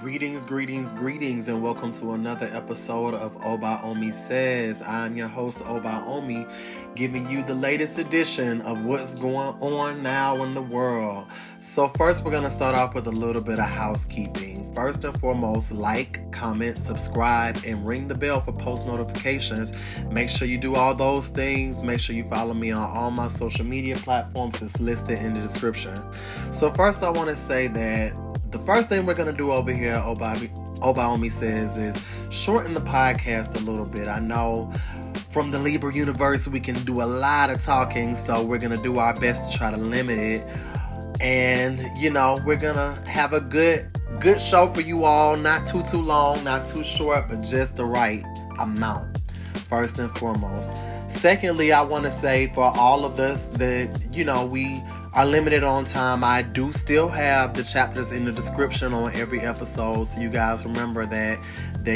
Greetings, and welcome to another episode of ObaOmiSays. I'm your host, ObaOmi, giving you the latest edition of what's going on now in the world. So first, we're going to start off with a little bit of housekeeping. First and foremost, like, comment, subscribe, and ring the bell for post notifications. Make sure you do all those things. Make sure you follow me on all my social media platforms. It's listed in the description. So first, I want to say that the first thing we're going to do over here at ObaOmiSays is shorten the podcast a little bit. I know from the Libra universe we can do a lot of talking, so we're going to do our best to try to limit it. And, we're going to have a good show for you all. Not too long, not too short, but just the right amount, first and foremost. Secondly, I want to say for all of us that, we are limited on time. I do still have the chapters in the description on every episode, so you guys remember that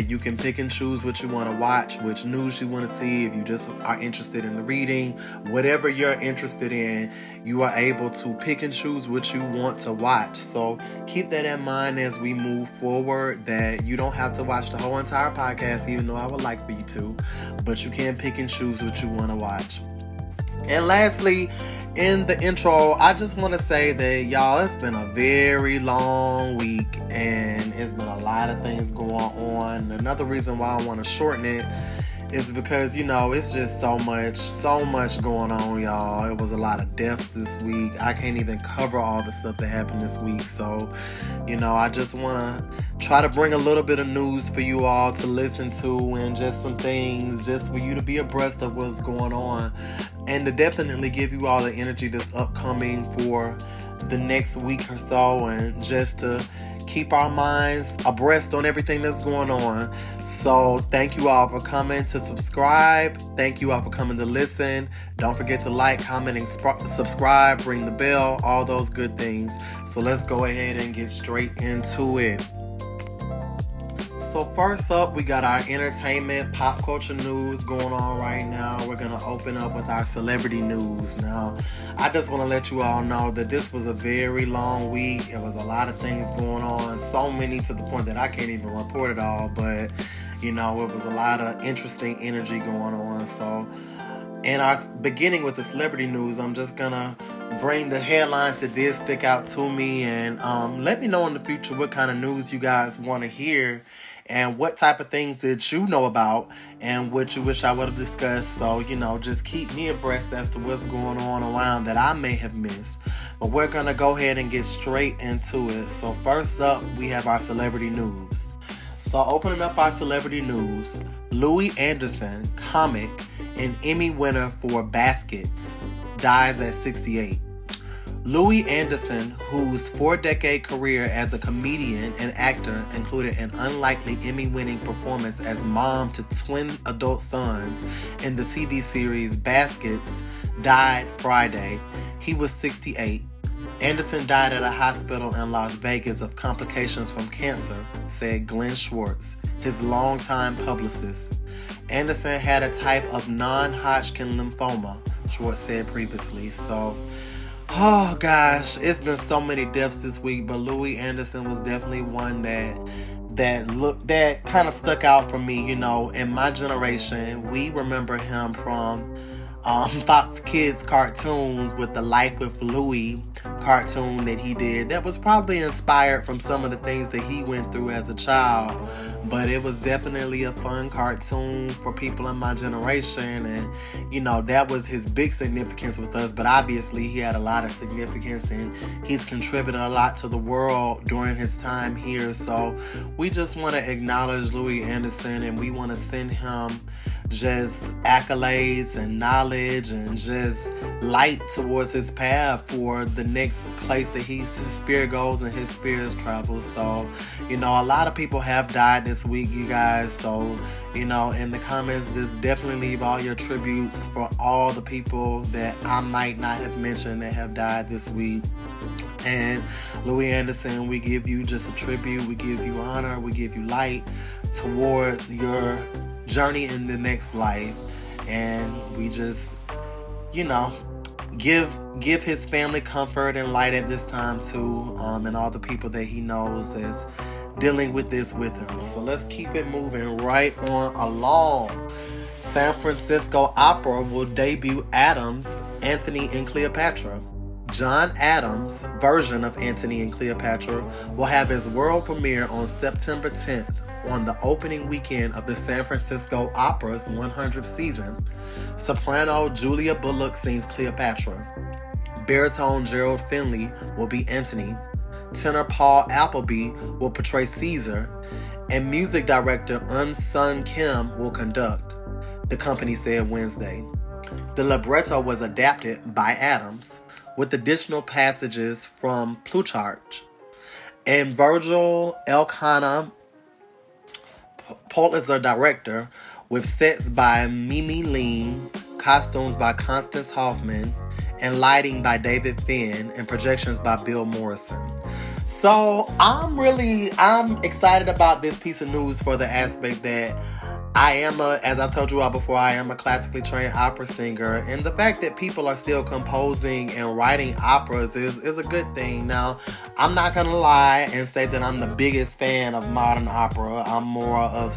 you can pick and choose what you want to watch, which news you want to see. If you just are interested in the reading, whatever you're interested in, you are able to pick and choose what you want to watch. So keep that in mind as we move forward, that you don't have to watch the whole entire podcast, even though I would like for you to, but you can pick and choose what you want to watch. And lastly, in the intro, I just want to say that, y'all, it's been a very long week and it's been a lot of things going on. Another reason why I want to shorten it is because, it's just so much going on, y'all. It was a lot of deaths this week. I can't even cover all the stuff that happened this week. So, I just want to try to bring a little bit of news for you all to listen to, and just some things just for you to be abreast of what's going on, and to definitely give you all the energy that's upcoming for the next week or so, and just to keep our minds abreast on everything that's going on. So thank you all for coming to subscribe. Thank you all for coming to listen. Don't forget to like, comment, and subscribe, ring the bell, all those good things. So let's go ahead and get straight into it. So first up, we got our entertainment, pop culture news going on right now. We're going to open up with our celebrity news. Now, I just want to let you all know that this was a very long week. It was a lot of things going on, so many to the point that I can't even report it all. But, it was a lot of interesting energy going on. So, and our beginning with the celebrity news, I'm just going to bring the headlines that did stick out to me, and let me know in the future what kind of news you guys want to hear, and what type of things that you know about and what you wish I would have discussed. So, just keep me abreast as to what's going on around that I may have missed. But we're going to go ahead and get straight into it. So first up, we have our celebrity news. So opening up our celebrity news, Louie Anderson, comic and Emmy winner for Baskets, dies at 68. Louie Anderson, whose 4-decade career as a comedian and actor included an unlikely Emmy-winning performance as mom to twin adult sons in the TV series Baskets, died Friday. He was 68. Anderson died at a hospital in Las Vegas of complications from cancer, said Glenn Schwartz, his longtime publicist. Anderson had a type of non-Hodgkin lymphoma, Schwartz said previously. So, oh gosh, it's been so many deaths this week, but Louie Anderson was definitely one that kind of stuck out for me. In my generation, we remember him from Fox Kids cartoons with the Life with Louie cartoon that he did. That was probably inspired from some of the things that he went through as a child, but it was definitely a fun cartoon for people in my generation, and that was his big significance with us. But obviously he had a lot of significance, and he's contributed a lot to the world during his time here. So we just want to acknowledge Louie Anderson, and we want to send him just accolades and knowledge and just light towards his path for the next place that his spirit goes and his spirit travels. So, a lot of people have died this week, you guys. So, in the comments, just definitely leave all your tributes for all the people that I might not have mentioned that have died this week. And Louie Anderson, we give you just a tribute. We give you honor. We give you light towards your journey in the next life, and we just give his family comfort and light at this time too, and all the people that he knows as dealing with this with him. So let's keep it moving right on along. San Francisco Opera will debut Adams, Antony and Cleopatra. John Adams' version of Antony and Cleopatra will have his world premiere on September 10th on the opening weekend of the San Francisco Opera's 100th season. Soprano Julia Bullock sings Cleopatra. Baritone Gerald Finley will be Antony. Tenor Paul Appleby will portray Caesar. And music director Un Sun Kim will conduct, the company said Wednesday. The libretto was adapted by Adams, with additional passages from Plutarch. And Virgil Elkanah, Pulitzer director, with sets by Mimi Lean, costumes by Constance Hoffman, and lighting by David Finn, and projections by Bill Morrison. So I'm excited about this piece of news for the aspect that as I told you all before, I am a classically trained opera singer, and the fact that people are still composing and writing operas is a good thing. Now, I'm not gonna lie and say that I'm the biggest fan of modern opera. I'm more of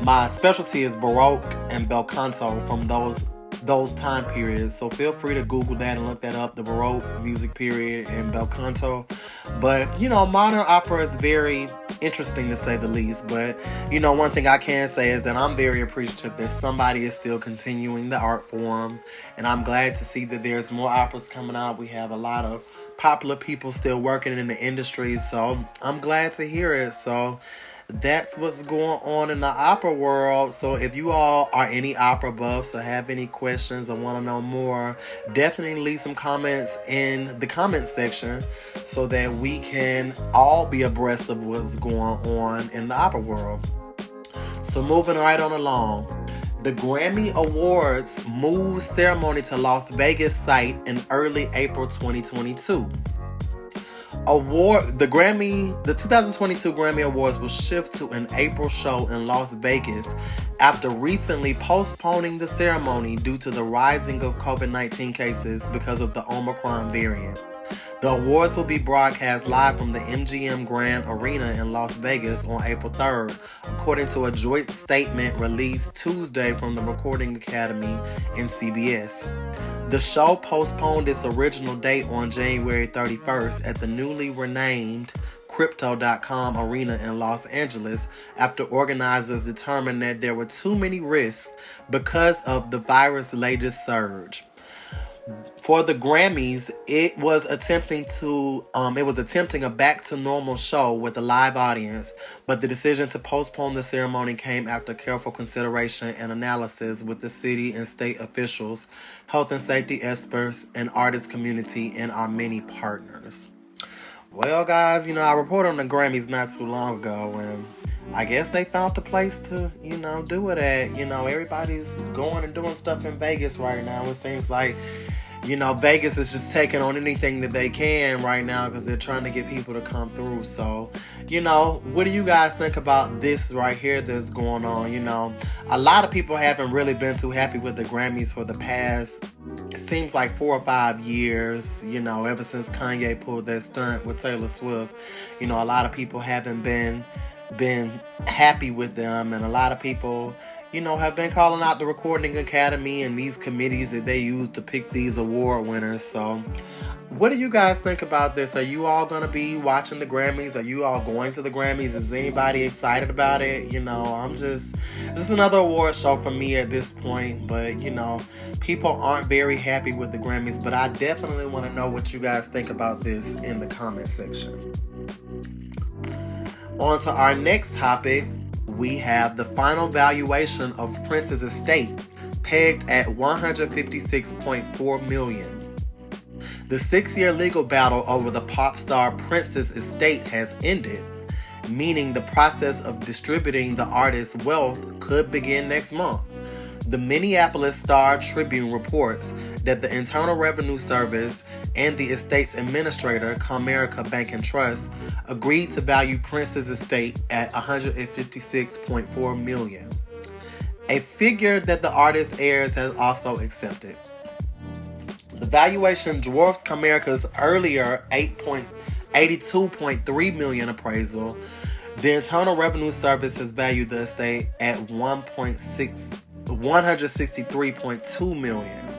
my specialty is Baroque and bel canto from those time periods. So feel free to Google that and look that up, the Baroque music period and bel canto. But, modern opera is very interesting to say the least. But, one thing I can say is that I'm very appreciative that somebody is still continuing the art form. And I'm glad to see that there's more operas coming out. We have a lot of popular people still working in the industry. So I'm glad to hear it. So that's what's going on in the opera world. So if you all are any opera buffs or have any questions or want to know more, definitely leave some comments in the comment section so that we can all be abreast of what's going on in the opera world. So moving right on along. The Grammy Awards move ceremony to Las Vegas site in early April 2022. The 2022 Grammy Awards will shift to an April show in Las Vegas after recently postponing the ceremony due to the rising of COVID-19 cases because of the Omicron variant. The awards will be broadcast live from the MGM Grand Arena in Las Vegas on April 3rd, according to a joint statement released Tuesday from the Recording Academy and CBS. The show postponed its original date on January 31st at the newly renamed Crypto.com Arena in Los Angeles after organizers determined that there were too many risks because of the virus' latest surge. For the Grammys, it was attempting a back to normal show with a live audience, but the decision to postpone the ceremony came after careful consideration and analysis with the city and state officials, health and safety experts, and artist community, and our many partners. Well, guys, I reported on the Grammys not too long ago, and I guess they found a place to, do it at. Everybody's going and doing stuff in Vegas right now. It seems like Vegas is just taking on anything that they can right now because they're trying to get people to come through. So, what do you guys think about this right here that's going on? A lot of people haven't really been too happy with the Grammys for the past, it seems like 4 or 5 years, ever since Kanye pulled that stunt with Taylor Swift. A lot of people haven't been happy with them, and a lot of people have been calling out the Recording Academy and these committees that they use to pick these award winners. So what do you guys think about this? Are you all going to be watching the Grammys? Are you all going to the Grammys? Is anybody excited about it? I'm just another award show for me at this point. But, people aren't very happy with the Grammys. But I definitely want to know what you guys think about this in the comment section. On to our next topic. We have the final valuation of Prince's estate pegged at $156.4 million. The 6-year legal battle over the pop star Prince's estate has ended, meaning the process of distributing the artist's wealth could begin next month. The Minneapolis Star-Tribune reports that the Internal Revenue Service and the estate's administrator, Comerica Bank and Trust, agreed to value Prince's estate at $156.4 million, a figure that the artist's heirs has also accepted. The valuation dwarfs Comerica's earlier $8 $82.3 million appraisal. The Internal Revenue Service has valued the estate at $163.2 million.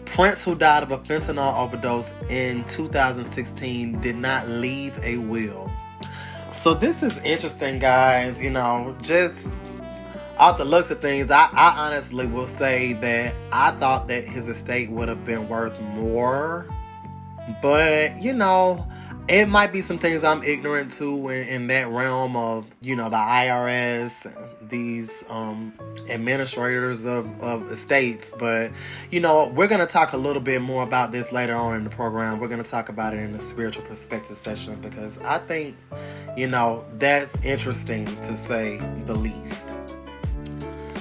Prince, who died of a fentanyl overdose in 2016, did not leave a will. So this is interesting, guys. Just off the looks of things, I honestly will say that I thought that his estate would have been worth more. But, it might be some things I'm ignorant to in that realm of, the IRS, these administrators of estates. But, we're going to talk a little bit more about this later on in the program. We're going to talk about it in the spiritual perspective session because I think, that's interesting to say the least.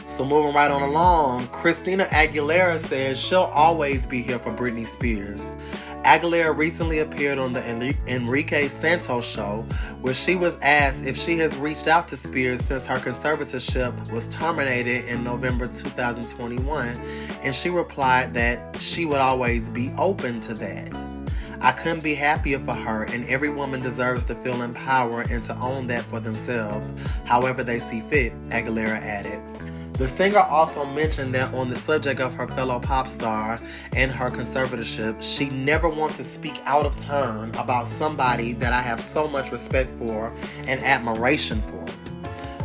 So moving right on along, Christina Aguilera says she'll always be here for Britney Spears. Aguilera recently appeared on the Enrique Santos show, where she was asked if she has reached out to Spears since her conservatorship was terminated in November 2021, and she replied that she would always be open to that. I couldn't be happier for her, and every woman deserves to feel empowered and to own that for themselves, however they see fit, Aguilera added. The singer also mentioned that on the subject of her fellow pop star and her conservatorship, she never wants to speak out of turn about somebody that I have so much respect for and admiration for.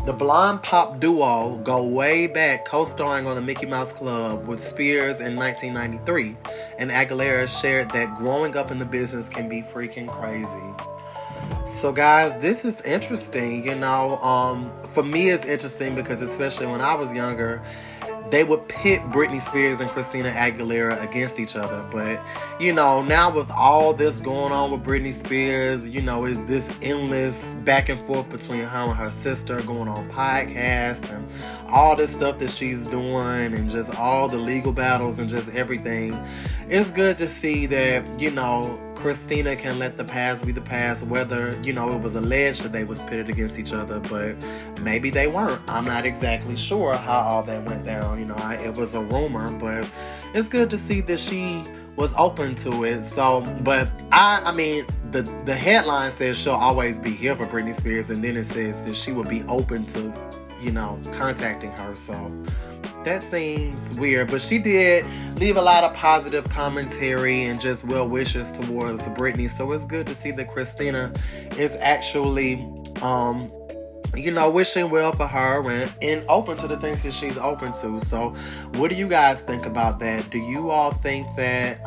The blonde pop duo go way back, co-starring on the Mickey Mouse Club with Spears in 1993, and Aguilera shared that growing up in the business can be freaking crazy. So guys, this is interesting, for me it's interesting because especially when I was younger, they would pit Britney Spears and Christina Aguilera against each other. But, now with all this going on with Britney Spears, is this endless back and forth between her and her sister going on podcasts and all this stuff that she's doing and just all the legal battles and just everything. It's good to see that, Christina can let the past be the past, whether, it was alleged that they was pitted against each other, but maybe they weren't. I'm not exactly sure how all that went down. It was a rumor, but it's good to see that she was open to it. So, but the headline says she'll always be here for Britney Spears, and then it says that she would be open to, contacting her. So that seems weird, but she did leave a lot of positive commentary and just well wishes towards Britney. So it's good to see that Christina is actually, wishing well for her and open to the things that she's open to. So what do you guys think about that? Do you all think that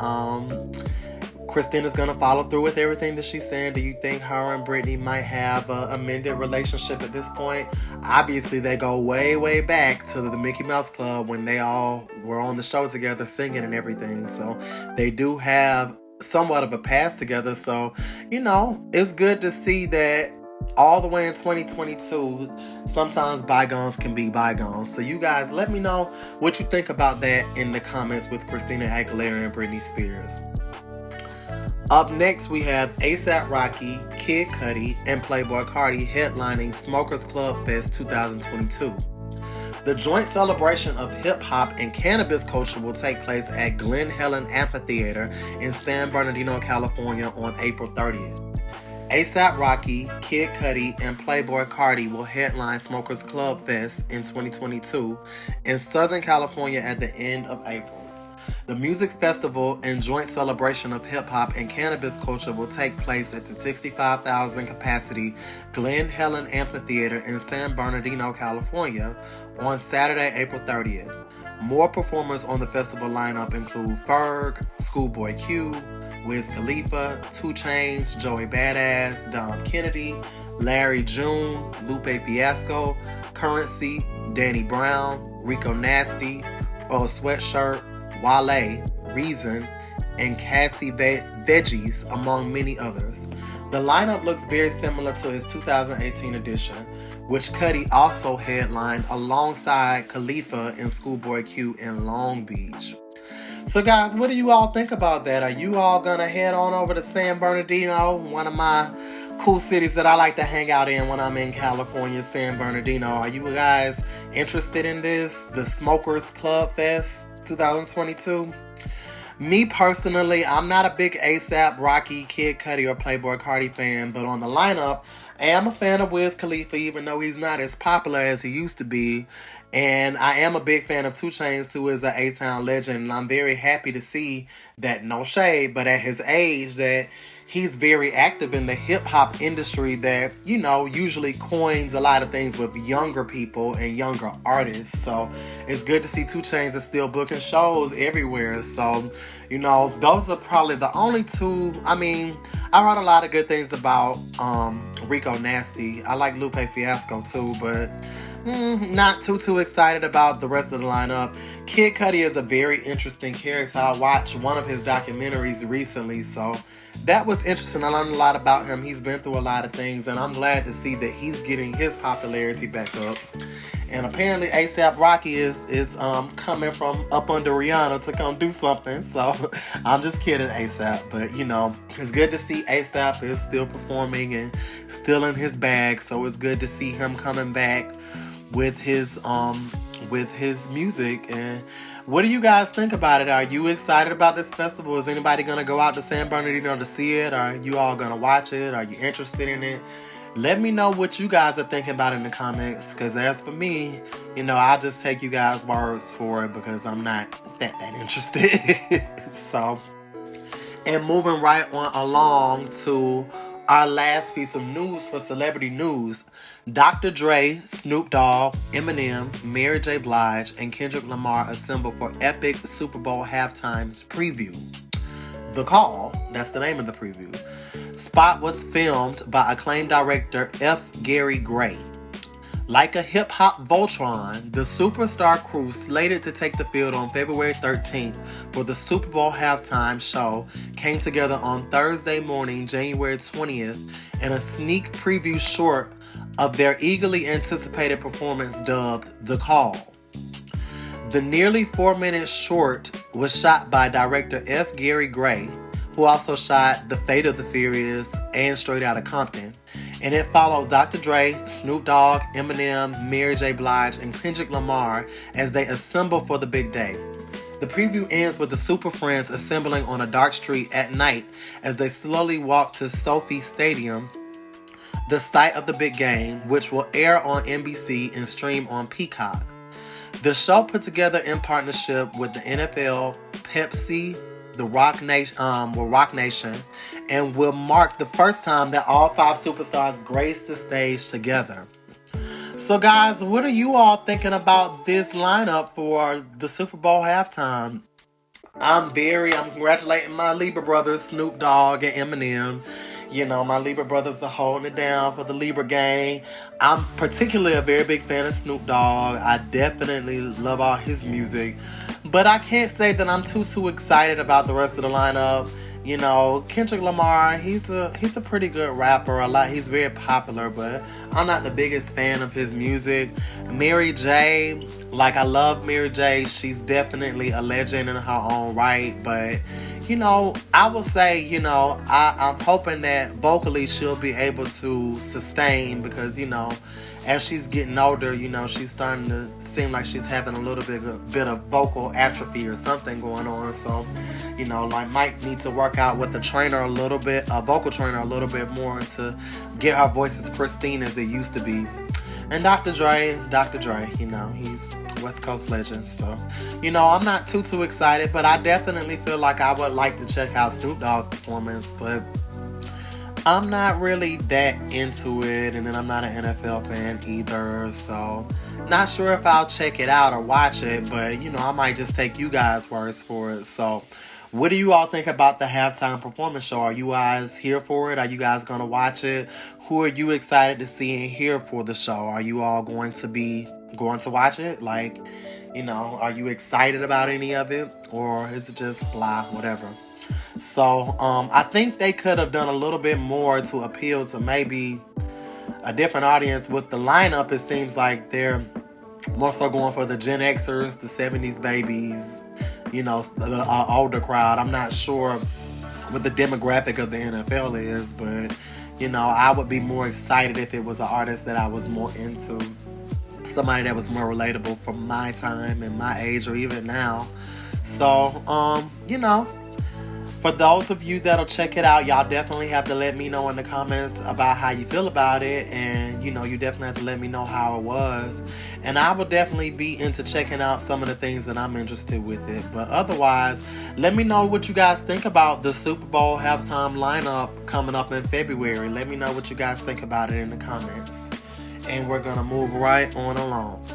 Christina's gonna follow through with everything that she's saying? Do you think her and Britney might have an amended relationship at this point? Obviously, they go way, way back to the Mickey Mouse Club when they all were on the show together singing and everything. So they do have somewhat of a past together. So, it's good to see that all the way in 2022, sometimes bygones can be bygones. So you guys, let me know what you think about that in the comments with Christina Aguilera and Britney Spears. Up next, we have A$AP Rocky, Kid Cudi, and Playboi Carti headlining Smokers Club Fest 2022. The joint celebration of hip-hop and cannabis culture will take place at Glen Helen Amphitheater in San Bernardino, California on April 30th. A$AP Rocky, Kid Cudi, and Playboi Carti will headline Smokers Club Fest in 2022 in Southern California at the end of April. The music festival and joint celebration of hip-hop and cannabis culture will take place at the 65,000 capacity Glen Helen Amphitheater in San Bernardino, California on Saturday, April 30th. More performers on the festival lineup include Ferg, Schoolboy Q, Wiz Khalifa, 2 Chainz, Joey Badass, Dom Kennedy, Larry June, Lupe Fiasco, Currency, Danny Brown, Rico Nasty, Earl Sweatshirt, Wale, Reason, and Cassie Veggies, among many others. The lineup looks very similar to his 2018 edition, which Cudi also headlined alongside Khalifa and Schoolboy Q in Long Beach. So guys, what do you all think about that? Are you all gonna head on over to San Bernardino, one of my cool cities that I like to hang out in when I'm in California, San Bernardino? Are you guys interested in this, the Smokers Club Fest 2022? Me personally, I'm not a big ASAP, Rocky, Kid Cudi, or Playboi Carti fan, but on the lineup, I am a fan of Wiz Khalifa, even though he's not as popular as he used to be. And I am a big fan of 2 Chainz, who is an A-Town legend. And I'm very happy to see that, no shade, but at his age, that he's very active in the hip-hop industry that, you know, usually coins a lot of things with younger people and younger artists. So it's good to see 2 Chainz is still booking shows everywhere. So, you know, those are probably the only 2. I mean, I wrote a lot of good things about Rico Nasty. I like Lupe Fiasco too, but not too excited about the rest of the lineup. Kid Cudi is a very interesting character. I watched one of his documentaries recently, so that was interesting. I learned a lot about him. He's been through a lot of things, and I'm glad to see that he's getting his popularity back up. And apparently ASAP Rocky is coming from up under Rihanna to come do something. So I'm just kidding, ASAP. But, you know, it's good to see ASAP is still performing and still in his bag. So it's good to see him coming back with his music. And what do you guys think about it? Are you excited about this festival? Is anybody going to go out to San Bernardino to see it? Are you all going to watch it? Are you interested in it? Let me know what you guys are thinking about in the comments, because as for me, you know, I'll just take you guys' words for it because I'm not that interested. So, and moving right on along to our last piece of news for celebrity news. Dr. Dre, Snoop Dogg, Eminem, Mary J. Blige, and Kendrick Lamar assemble for epic Super Bowl halftime preview. The Call, that's the name of the preview. Spot was filmed by acclaimed director F. Gary Gray. Like a hip-hop Voltron, the superstar crew slated to take the field on February 13th for the Super Bowl halftime show came together on Thursday morning, January 20th, in a sneak preview short of their eagerly anticipated performance dubbed The Call. The nearly 4-minute short was shot by director F. Gary Gray, who also shot The Fate of the Furious and Straight Outta Compton. And it follows Dr. Dre, Snoop Dogg, Eminem, Mary J. Blige, and Kendrick Lamar as they assemble for the big day. The preview ends with the Super Friends assembling on a dark street at night as they slowly walk to SoFi Stadium, the site of the big game, which will air on NBC and stream on Peacock. The show put together in partnership with the NFL, Pepsi, the Rock Nation, and will mark the first time that all 5 superstars grace the stage together. So guys, what are you all thinking about this lineup for the Super Bowl halftime? I'm congratulating my Libra brothers, Snoop Dogg and Eminem. You know, my Libra brothers are holding it down for the Libra gang. I'm particularly a very big fan of Snoop Dogg. I definitely love all his music. But I can't say that I'm too excited about the rest of the lineup. You know, Kendrick Lamar, he's a pretty good rapper. He's very popular, but I'm not the biggest fan of his music. Mary J, I love Mary J. She's definitely a legend in her own right, but you know, I will say, you know, I'm hoping that vocally she'll be able to sustain, because, you know, as she's getting older, you know, she's starting to seem like she's having a little bit of vocal atrophy or something going on. So, you know, might need to work out with a vocal trainer a little bit more to get her voice as pristine as it used to be. And Dr. Dre, you know, he's West Coast legend. So, you know, I'm not too excited, but I definitely feel like I would like to check out Snoop Dogg's performance, but I'm not really that into it, and then I'm not an NFL fan either, so not sure if I'll check it out or watch it, but, you know, I might just take you guys' words for it. So, what do you all think about the halftime performance show? Are you guys here for it? Are you guys going to watch it? Who are you excited to see and hear for the show? Are you all going to watch it? You know, are you excited about any of it? Or is it just blah, whatever? So, I think they could have done a little bit more to appeal to maybe a different audience. With the lineup, it seems like they're more so going for the Gen Xers, the 70s babies, you know, the older crowd. I'm not sure what the demographic of the NFL is, but, you know, I would be more excited if it was an artist that I was more into. Somebody that was more relatable from my time and my age, or even now. So, for those of you that'll check it out, y'all definitely have to let me know in the comments about how you feel about it. And, you definitely have to let me know how it was. And I will definitely be into checking out some of the things that I'm interested with it. But otherwise, let me know what you guys think about the Super Bowl halftime lineup coming up in February. Let me know what you guys think about it in the comments. And we're going to move right on along.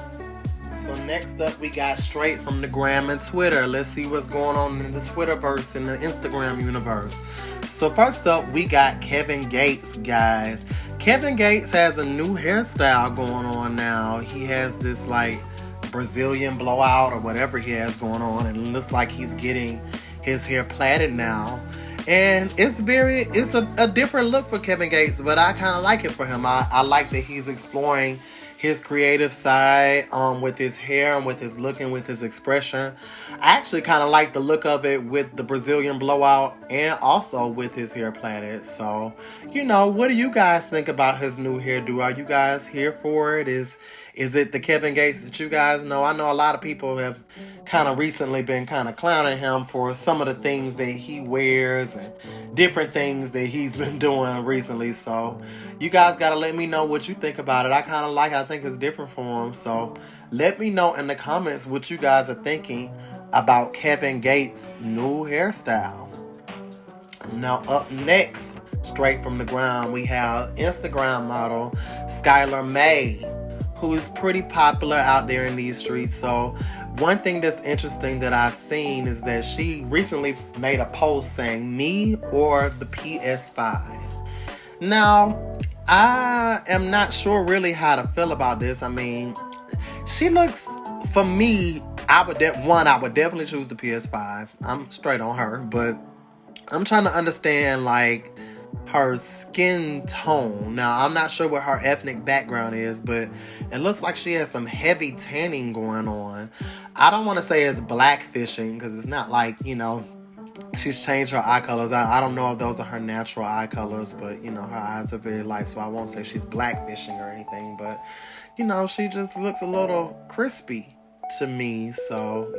So next up, we got straight from the gram and Twitter. Let's see what's going on in the Twitterverse and the Instagram universe. So first up, we got Kevin Gates, guys. Kevin Gates has a new hairstyle going on now. He has this like Brazilian blowout or whatever he has going on. And it looks like he's getting his hair plaited now. And it's a different look for Kevin Gates, but I kind of like it for him. I like that he's exploring his creative side with his hair and with his look and with his expression. I actually kind of like the look of it with the Brazilian blowout and also with his hair plaited. So, what do you guys think about his new hairdo? Are you guys here for it? Is it the Kevin Gates that you guys know? I know a lot of people have kind of recently been kind of clowning him for some of the things that he wears and different things that he's been doing recently. So you guys got to let me know what you think about it. I think it's different for him. So let me know in the comments what you guys are thinking about Kevin Gates' new hairstyle. Now up next, straight from the ground, we have Instagram model Skylar Mae, who is pretty popular out there in these streets. So one thing that's interesting that I've seen is that she recently made a post saying me or the PS5. Now, I am not sure really how to feel about this. I mean, she looks, for me, I would definitely choose the PS5. I'm straight on her, but I'm trying to understand like her skin tone. Now, I'm not sure what her ethnic background is, but it looks like she has some heavy tanning going on. I don't want to say it's blackfishing because it's not like, she's changed her eye colors. I don't know if those are her natural eye colors, but, her eyes are very light, so I won't say she's blackfishing or anything, but, she just looks a little crispy to me, so,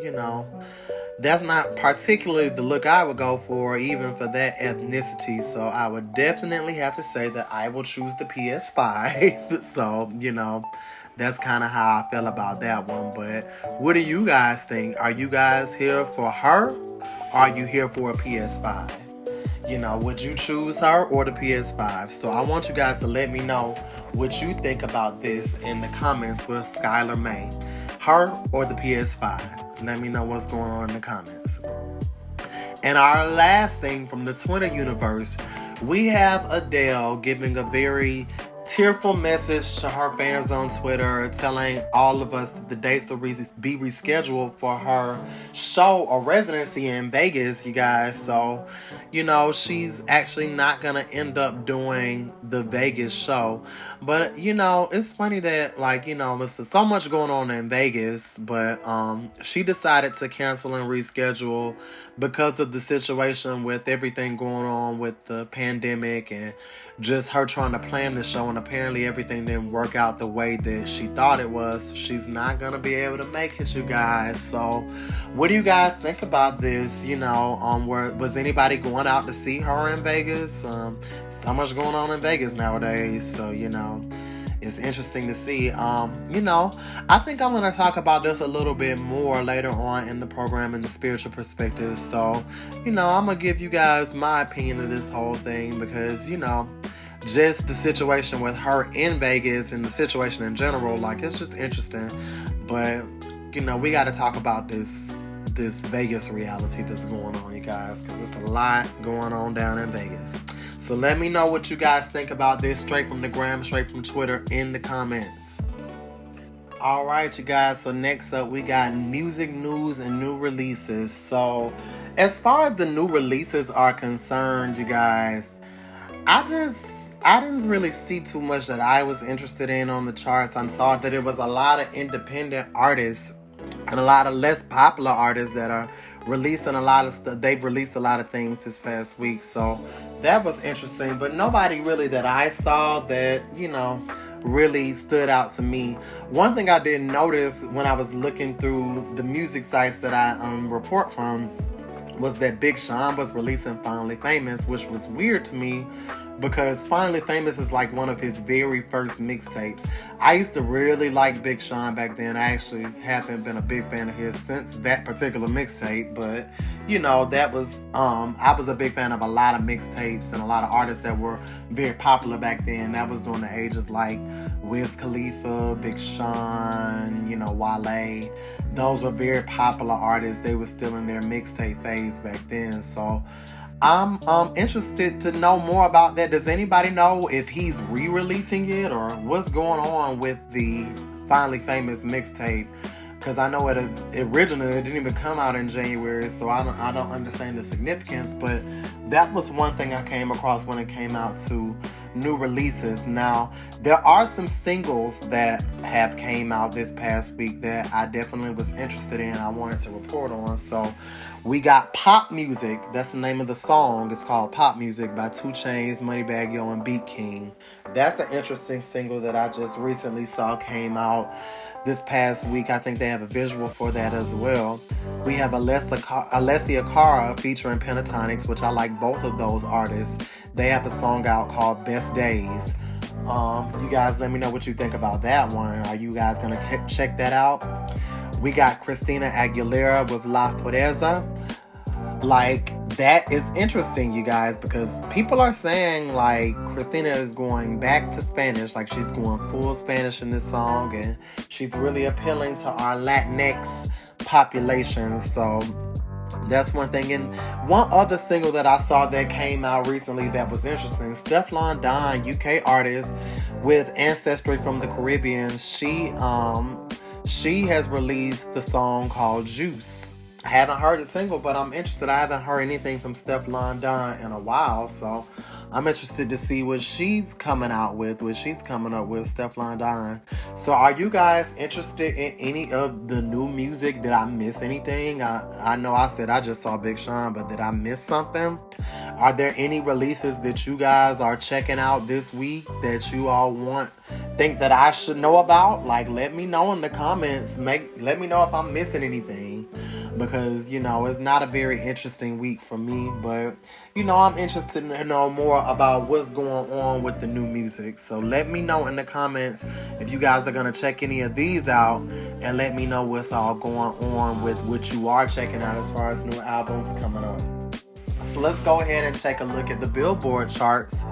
that's not particularly the look I would go for, even for that ethnicity. So I would definitely have to say that I will choose the PS5. So, that's kind of how I feel about that one. But what do you guys think? Are you guys here for her? Or are you here for a PS5? Would you choose her or the PS5? So I want you guys to let me know what you think about this in the comments with Skylar Mae. Her or the PS5? Let me know what's going on in the comments. And our last thing from the Twitter universe, we have Adele giving a very tearful message to her fans on Twitter, telling all of us that the dates will be rescheduled for her show or residency in Vegas, you guys. So, she's actually not going to end up doing the Vegas show. But, it's funny that, there's so much going on in Vegas, but she decided to cancel and reschedule because of the situation with everything going on with the pandemic and just her trying to plan the show, and apparently everything didn't work out the way that she thought it was. She's not gonna be able to make it, you guys. So what do you guys think about this? Was anybody going out to see her in Vegas? So much going on in Vegas nowadays, so it's interesting to see. I think I'm going to talk about this a little bit more later on in the program in the spiritual perspective. So, I'm going to give you guys my opinion of this whole thing because, just the situation with her in Vegas and the situation in general, it's just interesting. But, we got to talk about this Vegas reality that's going on, you guys, because there's a lot going on down in Vegas. So let me know what you guys think about this straight from the gram, straight from Twitter in the comments. All right, you guys. So next up, we got music news and new releases. So as far as the new releases are concerned, you guys, I didn't really see too much that I was interested in on the charts. I saw that it was a lot of independent artists and a lot of less popular artists that are releasing a lot of stuff. They've released a lot of things this past week, so that was interesting. But nobody really that I saw that, really stood out to me. One thing I didn't notice when I was looking through the music sites that I report from was that Big Sean was releasing Finally Famous, which was weird to me because Finally Famous is like one of his very first mixtapes. I used to really like Big Sean back then. I actually haven't been a big fan of his since that particular mixtape, but you know, that was I was a big fan of a lot of mixtapes and a lot of artists that were very popular back then. That was during the age of like Wiz Khalifa, Big Sean, you know, Wale. Those were very popular artists. They were still in their mixtape phase back then. So I'm interested to know more about that. Does anybody know if he's re-releasing it or what's going on with the Finally Famous mixtape? Because I know it originally didn't even come out in January, so I don't understand the significance. But that was one thing I came across when it came out to new releases. Now, there are some singles that have came out this past week that I definitely was interested in. I wanted to report on. So we got Pop Music. That's the name of the song. It's called Pop Music by 2 Chainz, Moneybagg Yo, and Beat King. That's an interesting single that I just recently saw came out this past week. I think they have a visual for that as well. We have Alessia Cara featuring Pentatonics, which I like both of those artists. They have a song out called Best Days. You guys let me know what you think about that one. Are you guys gonna check that out? We got Christina Aguilera with La Fuerza. Like, that is interesting, you guys, because people are saying, like, Christina is going back to Spanish. Like, she's going full Spanish in this song, and she's really appealing to our Latinx population. So that's one thing. And one other single that I saw that came out recently that was interesting, Stefflon Don, UK artist with ancestry from the Caribbean, she has released the song called Juice. I haven't heard the single, but I'm interested. I haven't heard anything from Stefflon Don in a while, so I'm interested to see what she's coming out with, what she's coming up with, Stefflon Don. So are you guys interested in any of the new music? Did I miss anything? I know I said I just saw Big Sean, but did I miss something? Are there any releases that you guys are checking out this week that you all think that I should know about? Like, let me know in the comments. Let me know if I'm missing anything. Because, you know, it's not a very interesting week for me. But, you know, I'm interested to know more about what's going on with the new music. So let me know in the comments if you guys are going to check any of these out. And let me know what's all going on with what you are checking out as far as new albums coming up. So let's go ahead and take a look at the Billboard charts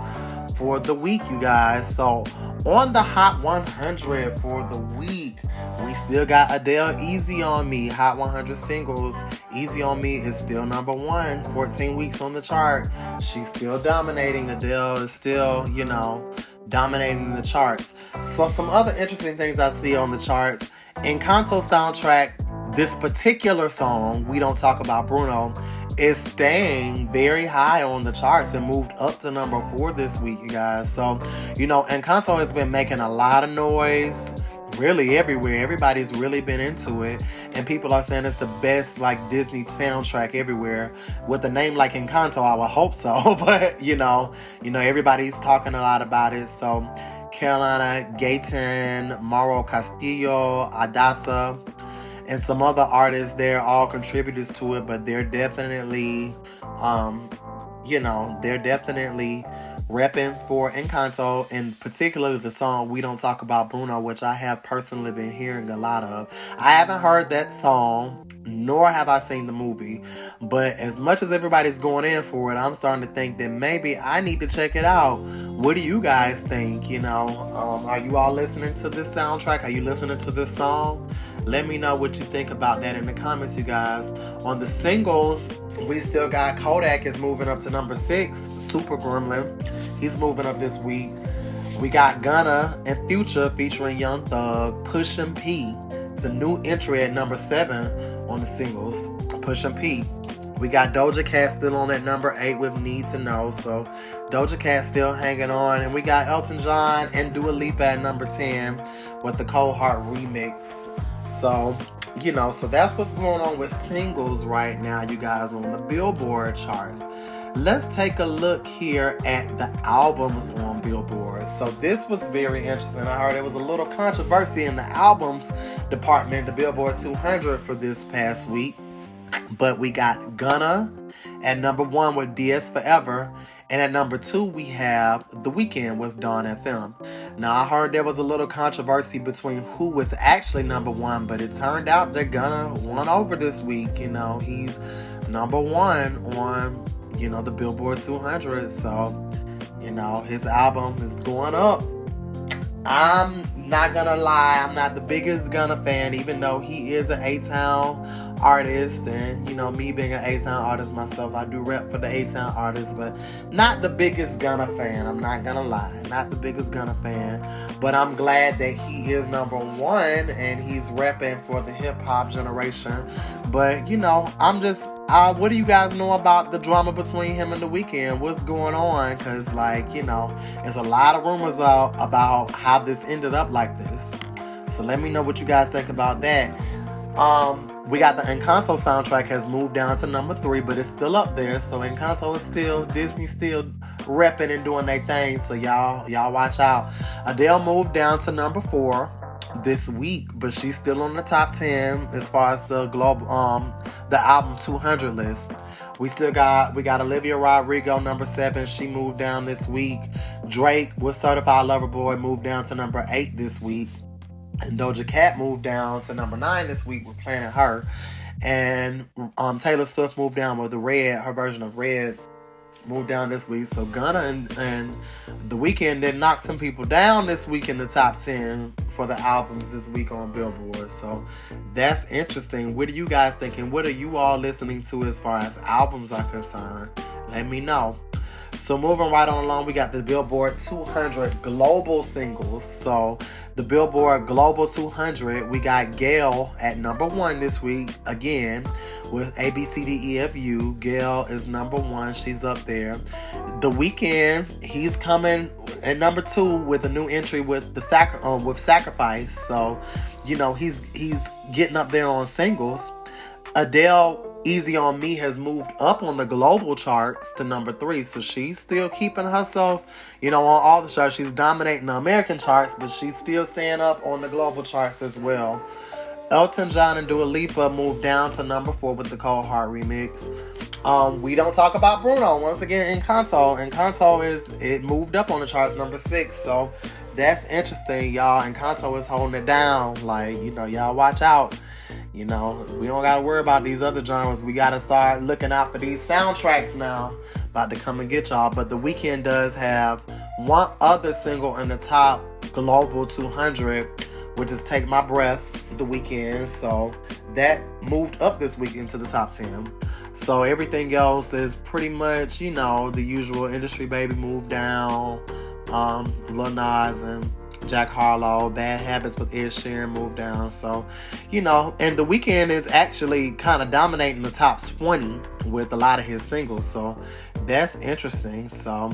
for the week, you guys. So on the Hot 100 for the week, we still got Adele, Easy on Me. Hot 100 singles, Easy on Me is still number 1. 14 weeks on the chart. She's still dominating. Adele is still, you know, dominating the charts. So some other interesting things I see on the charts. Encanto soundtrack, this particular song, We Don't Talk About Bruno, is staying very high on the charts and moved up to number 4 this week, you guys. So, you know, Encanto has been making a lot of noise really everywhere. Everybody's really been into it, and people are saying it's the best like Disney soundtrack everywhere. With a name like Encanto, I would hope so. But you know, everybody's talking a lot about it. So Carolina Gayton, Mauro Castillo, Adasa, and some other artists, they're all contributors to it, but they're definitely repping for Encanto, and particularly the song We Don't Talk About Bruno, which I have personally been hearing a lot of. I haven't heard that song, nor have I seen the movie, but as much as everybody's going in for it, I'm starting to think that maybe I need to check it out. What do you guys think? You know, are you all listening to this soundtrack? Are you listening to this song? Let me know what you think about that in the comments, you guys. On the singles, we still got Kodak is moving up to number 6. Super Gremlin, he's moving up this week. We got Gunna and Future featuring Young Thug, Pushin' P. It's a new entry at number 7 on the singles, Pushin' P. We got Doja Cat still on at number 8 with Need to Know. So Doja Cat still hanging on. And we got Elton John and Dua Lipa at number 10 with the Cold Heart remix. So, you know, so that's what's going on with singles right now, you guys, on the Billboard charts. let's take a look here at the albums on Billboard. So this was very interesting. I heard there was a little controversy in the albums department, the Billboard 200 for this past week. But we got Gunna at number 1 with DS Forever. And at number 2, we have The Weeknd with Dawn FM. Now, I heard there was a little controversy between who was actually number 1, but it turned out that Gunna won over this week. You know, he's number 1 on, you know, the Billboard 200. So, you know, his album is going up. I'm not gonna lie, I'm not the biggest Gunna fan, even though he is an A-Town artist. And, you know, me being an A-Town artist myself, I do rep for the A-Town artists, but not the biggest Gunna fan. I'm not gonna lie, not the biggest Gunna fan. But I'm glad that he is number 1 and he's repping for the hip-hop generation. But, you know, I'm just... what do you guys know about the drama between him and The Weeknd? What's going on? Because, like, you know, there's a lot of rumors out about how this ended up like this. So let me know what you guys think about that. We got the Encanto soundtrack has moved down to number 3, but it's still up there. So Encanto is still, Disney still repping and doing their thing. So y'all watch out. Adele moved down to number 4 this week, but she's still on the top 10 as far as the global the album 200 list. We got Olivia Rodrigo number 7. She moved down this week. Drake with Certified Lover Boy moved down to number 8 this week, and Doja Cat moved down to number 9 this week with Planet Her. And Taylor Swift moved down with her version of Red moved down this week. So Gunna and The Weeknd then knocked some people down this week in the top 10 for the albums this week on Billboard. So that's interesting. What are you guys thinking? What are you all listening to as far as albums are concerned? Let me know. So moving right on along, we got the Billboard 200 global singles. So the Billboard Global 200, we got Gayle at number 1 this week again with ABCDEFU. Gayle is number 1. She's up there. The Weeknd, he's coming at number 2 with a new entry with with Sacrifice. So, you know, he's getting up there on singles. Adele, Easy on Me has moved up on the global charts to number 3. So she's still keeping herself, you know, on all the charts. She's dominating the American charts, but she's still staying up on the global charts as well. Elton John and Dua Lipa moved down to number 4 with the Cold Heart remix. We don't talk about Bruno. Once again, Encanto it moved up on the charts, number 6. So that's interesting, y'all. Encanto is holding it down. Like, you know, y'all watch out. You know, we don't got to worry about these other genres. We got to start looking out for these soundtracks now. About to come and get y'all. But The Weeknd does have one other single in the top global 200, which is Take My Breath, The Weeknd. So that moved up this week into the top 10. So everything else is pretty much, you know, the usual. Industry Baby moved down. Lil Nas and Jack Harlow, Bad Habits with Ed Sheeran moved down. So, you know, and The Weeknd is actually kind of dominating the top 20 with a lot of his singles. So that's interesting. So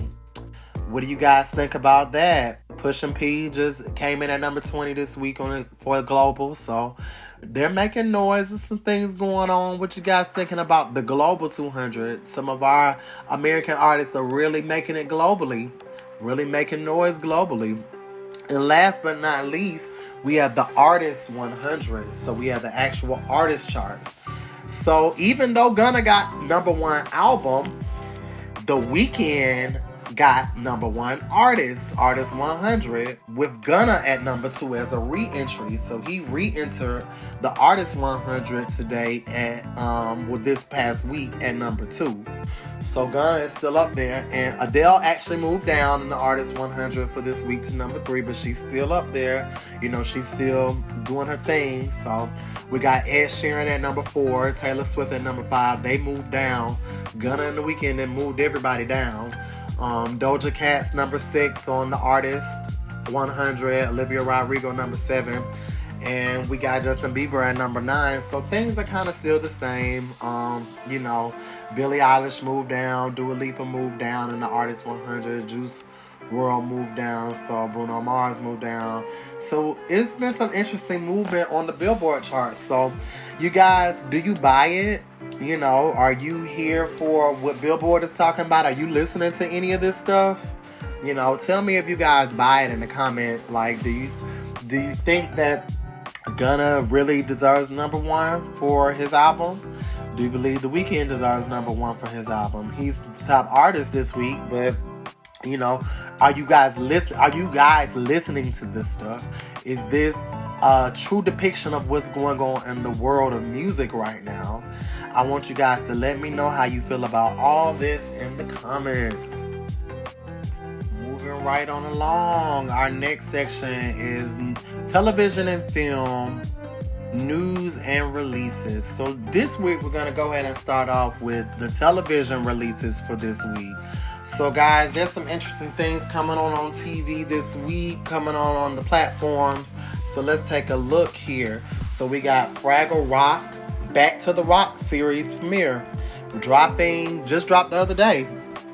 what do you guys think about that? Pusha P just came in at number 20 this week for global. So they're making noise. There's some things going on. What you guys thinking about the global 200? Some of our American artists are really making it globally. Really making noise globally. And last but not least, we have the Artist 100. So we have the actual artist charts. So even though Gunna got number 1 album, The Weeknd got number 1 Artist 100, with Gunna at number 2 as a re-entry. So he re-entered the Artist 100 today with this past week at number 2. So Gunna is still up there, and Adele actually moved down in the Artist 100 for this week to number 3, but she's still up there. You know, she's still doing her thing. So we got Ed Sheeran at number 4, Taylor Swift at number 5. They moved down. Gunna and The Weeknd then moved everybody down. Doja Cat's number 6 on the Artist 100. Olivia Rodrigo number 7. And we got Justin Bieber at number 9. So things are kind of still the same. You know, Billie Eilish moved down. Dua Lipa moved down in the Artist 100. Juice World moved down, so Bruno Mars moved down. So it's been some interesting movement on the Billboard charts. So you guys, do you buy it? You know, are you here for what Billboard is talking about? Are you listening to any of this stuff? You know, tell me if you guys buy it in the comment. Like, do you think that Gunna really deserves #1 for his album? Do you believe The Weeknd deserves #1 for his album? He's the top artist this week, but you know, are you guys listening to this stuff? Is this a true depiction of what's going on in the world of music right now? I want you guys to let me know how you feel about all this in the comments. Moving right on along, our next section is television and film news and releases. So this week we're going to go ahead and start off with the television releases for this week. So guys, there's some interesting things coming on TV this week, coming on the platforms. So let's take a look here. So we got Fraggle Rock, Back to the Rock series premiere, just dropped the other day,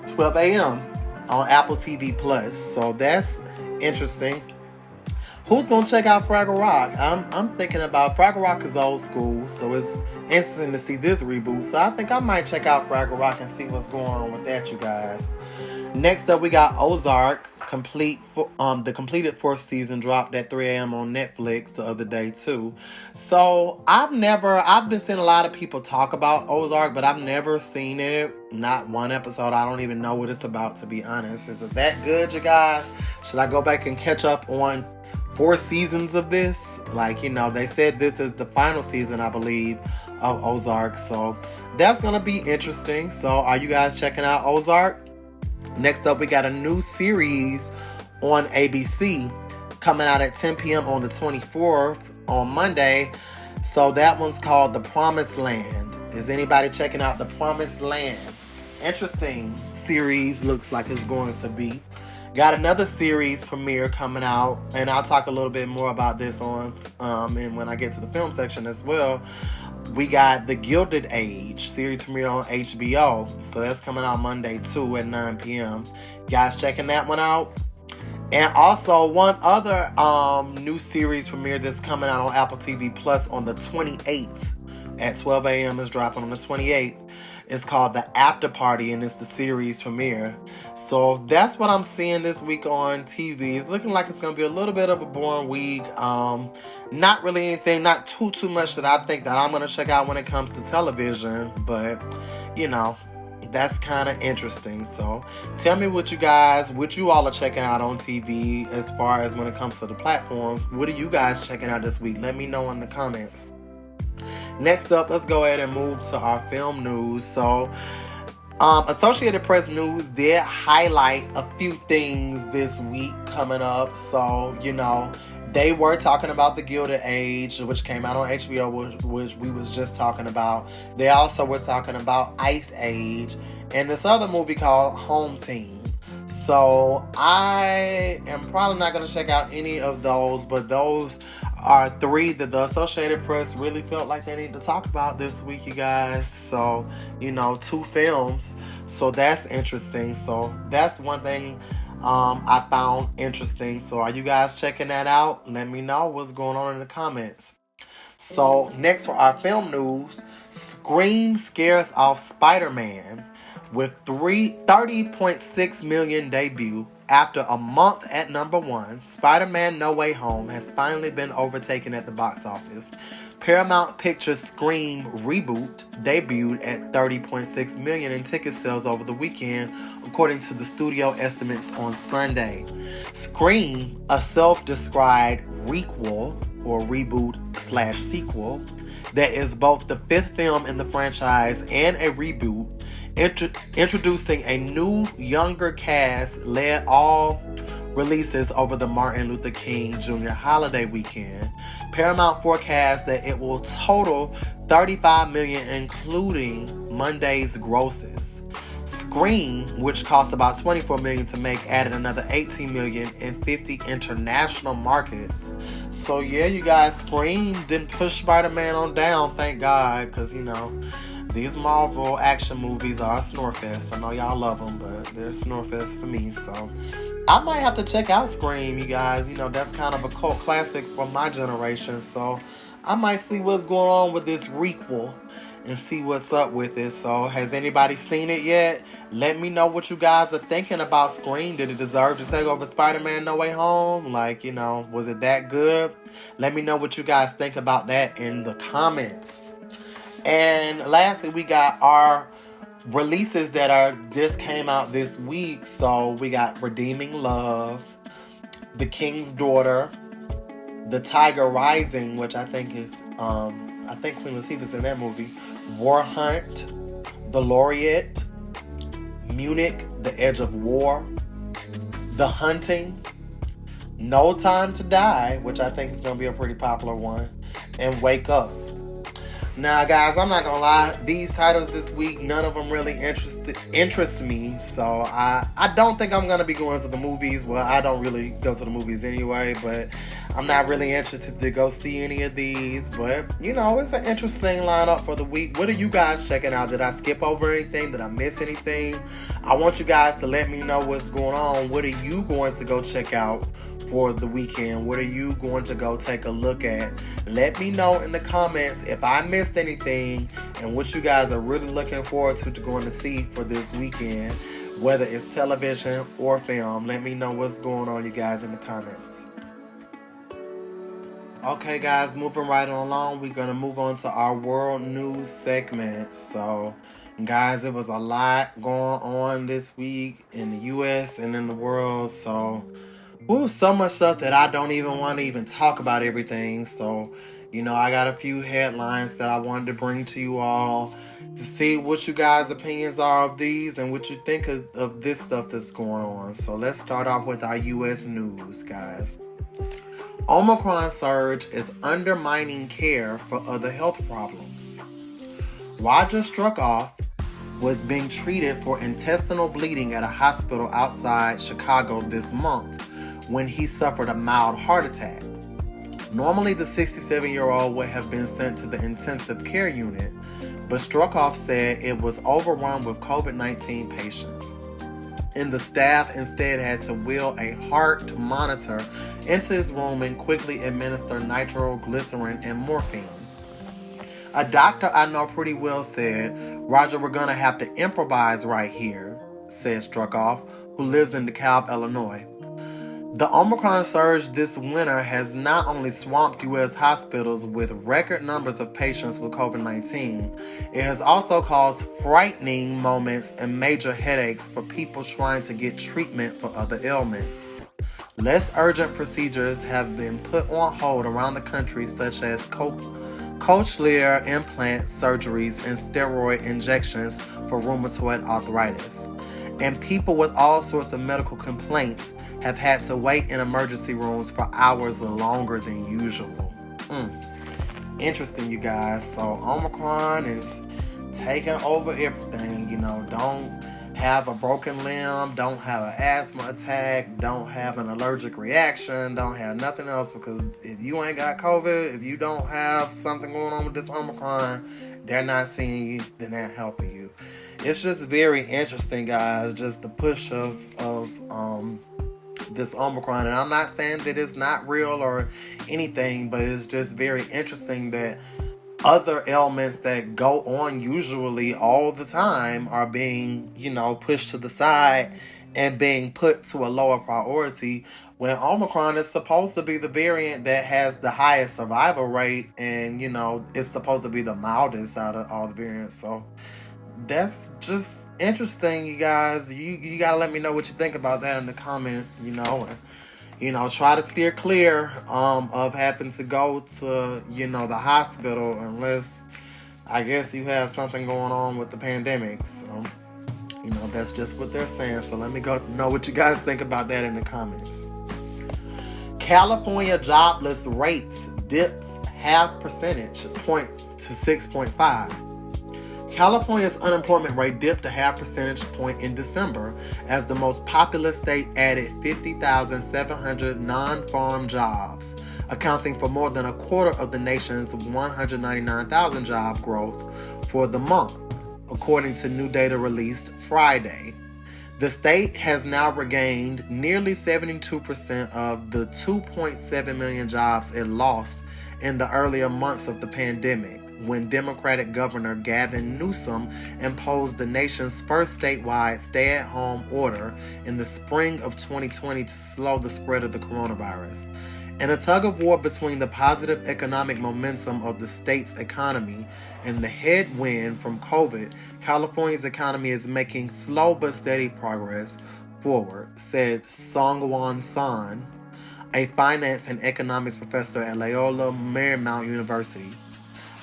12 a.m. on Apple TV Plus. So that's interesting. Who's gonna check out Fraggle Rock? I'm thinking about Fraggle Rock is old school, so it's interesting to see this reboot. So I think I might check out Fraggle Rock and see what's going on with that, you guys. Next up, we got Ozark. The completed 4th season dropped at 3 a.m. on Netflix the other day too. So I've been seeing a lot of people talk about Ozark, but I've never seen it. Not one episode. I don't even know what it's about, to be honest. Is it that good, you guys? Should I go back and catch up on 4 seasons of this? Like, you know, they said this is the final season, I believe, of Ozark. So that's going to be interesting. So are you guys checking out Ozark? Next up, we got a new series on ABC coming out at 10 p.m. on the 24th on Monday. So that one's called The Promised Land. Is anybody checking out The Promised Land? Interesting series, looks like it's going to be. Got another series premiere coming out, and I'll talk a little bit more about this and when I get to the film section as well. We got The Gilded Age series premiere on HBO. So that's coming out Monday too at 9 p.m. Guys checking that one out? And also one other new series premiere that's coming out on Apple TV Plus on the 28th at 12 a.m. is dropping on the 28th. It's called The After Party, and it's the series premiere. So that's what I'm seeing this week on TV. It's looking like it's going to be a little bit of a boring week. Not really anything, not too much that I think that I'm going to check out when it comes to television. But, you know, that's kind of interesting. So tell me what you all are checking out on TV as far as when it comes to the platforms. What are you guys checking out this week? Let me know in the comments. Next up, let's go ahead and move to our film news. So, Associated Press News did highlight a few things this week coming up. So, you know, they were talking about The Gilded Age, which came out on HBO, which we was just talking about. They also were talking about Ice Age and this other movie called Home Team. So, I am probably not going to check out any of those, but those are 3 that the Associated Press really felt like they need to talk about this week, you guys. So, you know, 2 films. So that's interesting. So that's one thing I found interesting. So are you guys checking that out? Let me know what's going on in the comments. So next for our film news, Scream scares off Spider-Man with $30.6 million debut. After a month at #1, Spider-Man No Way Home has finally been overtaken at the box office. Paramount Pictures' Scream reboot debuted at $30.6 million in ticket sales over the weekend, according to the studio estimates on Sunday. Scream, a self-described requel or reboot/sequel that is both the 5th film in the franchise and a reboot, introducing a new, younger cast, led all releases over the Martin Luther King Jr. holiday weekend. Paramount forecasts that it will total $35 million, including Monday's grosses. Scream, which cost about $24 million to make, added another $18 million in 50 international markets. So yeah, you guys, Scream didn't push Spider-Man on down, thank God, because, you know, these Marvel action movies are a snorefest. I know y'all love them, but they're a snorefest for me. So I might have to check out Scream, you guys. You know, that's kind of a cult classic from my generation. So I might see what's going on with this requel and see what's up with it. So has anybody seen it yet? Let me know what you guys are thinking about Scream. Did it deserve to take over Spider-Man No Way Home? Like, you know, was it that good? Let me know what you guys think about that in the comments. And lastly, we got our releases that are just came out this week. So we got Redeeming Love, The King's Daughter, The Tiger Rising, which I think is I think Queen Latifah's in that movie, War Hunt, The Laureate, Munich, The Edge of War, The Hunting, No Time to Die, which I think is going to be a pretty popular one, and Wake Up. Now, guys, I'm not going to lie. These titles this week, none of them really interest me. So, I don't think I'm going to be going to the movies. Well, I don't really go to the movies anyway. But I'm not really interested to go see any of these. But, you know, it's an interesting lineup for the week. What are you guys checking out? Did I skip over anything? Did I miss anything? I want you guys to let me know what's going on. What are you going to go check out for the weekend? What are you going to go take a look at? Let me know in the comments if I missed anything and what you guys are really looking forward to going to see for this weekend, whether it's television or film. Let me know what's going on, you guys, in the comments. Okay, guys, moving right on along, we're going to move on to our world news segment. So, guys, it was a lot going on this week in the U.S. and in the world. So, so much stuff that I don't even want to even talk about everything. So, you know, I got a few headlines that I wanted to bring to you all to see what you guys' opinions are of these and what you think of this stuff that's going on. So let's start off with our U.S. news, guys. Omicron surge is undermining care for other health problems. Roger Struckoff was being treated for intestinal bleeding at a hospital outside Chicago this month when he suffered a mild heart attack. Normally, the 67-year-old would have been sent to the intensive care unit, but Struckoff said it was overrun with COVID-19 patients, and the staff instead had to wheel a heart monitor into his room and quickly administer nitroglycerin and morphine. A doctor I know pretty well said, "Roger, we're going to have to improvise right here," said Struckoff, who lives in DeKalb, Illinois. The Omicron surge this winter has not only swamped U.S. hospitals with record numbers of patients with COVID-19, it has also caused frightening moments and major headaches for people trying to get treatment for other ailments. Less urgent procedures have been put on hold around the country, such as cochlear implant surgeries and steroid injections for rheumatoid arthritis. And people with all sorts of medical complaints have had to wait in emergency rooms for hours longer than usual. Interesting, you guys. So Omicron is taking over everything. You know, don't have a broken limb, don't have an asthma attack, don't have an allergic reaction, don't have nothing else, because if you ain't got COVID, if you don't have something going on with this Omicron, they're not seeing you, they're not helping you. It's just very interesting, guys, just the push of this Omicron. And I'm not saying that it's not real or anything, but it's just very interesting that other ailments that go on usually all the time are being, you know, pushed to the side and being put to a lower priority, when Omicron is supposed to be the variant that has the highest survival rate, and, you know, it's supposed to be the mildest out of all the variants. So that's just interesting, you guys. You gotta let me know what you think about that in the comments, you know. And, you know, try to steer clear of having to go to, you know, the hospital, unless, I guess, you have something going on with the pandemic. So, you know, that's just what they're saying. So let me know what you guys think about that in the comments. California jobless rates dips half percentage point to 6.5. California's unemployment rate dipped a half percentage point in December as the most populous state added 50,700 non-farm jobs, accounting for more than a quarter of the nation's 199,000 job growth for the month. according to new data released Friday. The state has now regained nearly 72% of the 2.7 million jobs it lost in the earlier months of the pandemic, when Democratic Governor Gavin Newsom imposed the nation's first statewide stay-at-home order in the spring of 2020 to slow the spread of the coronavirus. In a tug-of-war between the positive economic momentum of the state's economy and the headwind from COVID, California's economy is making slow but steady progress forward, said Songwon San, a finance and economics professor at Loyola Marymount University.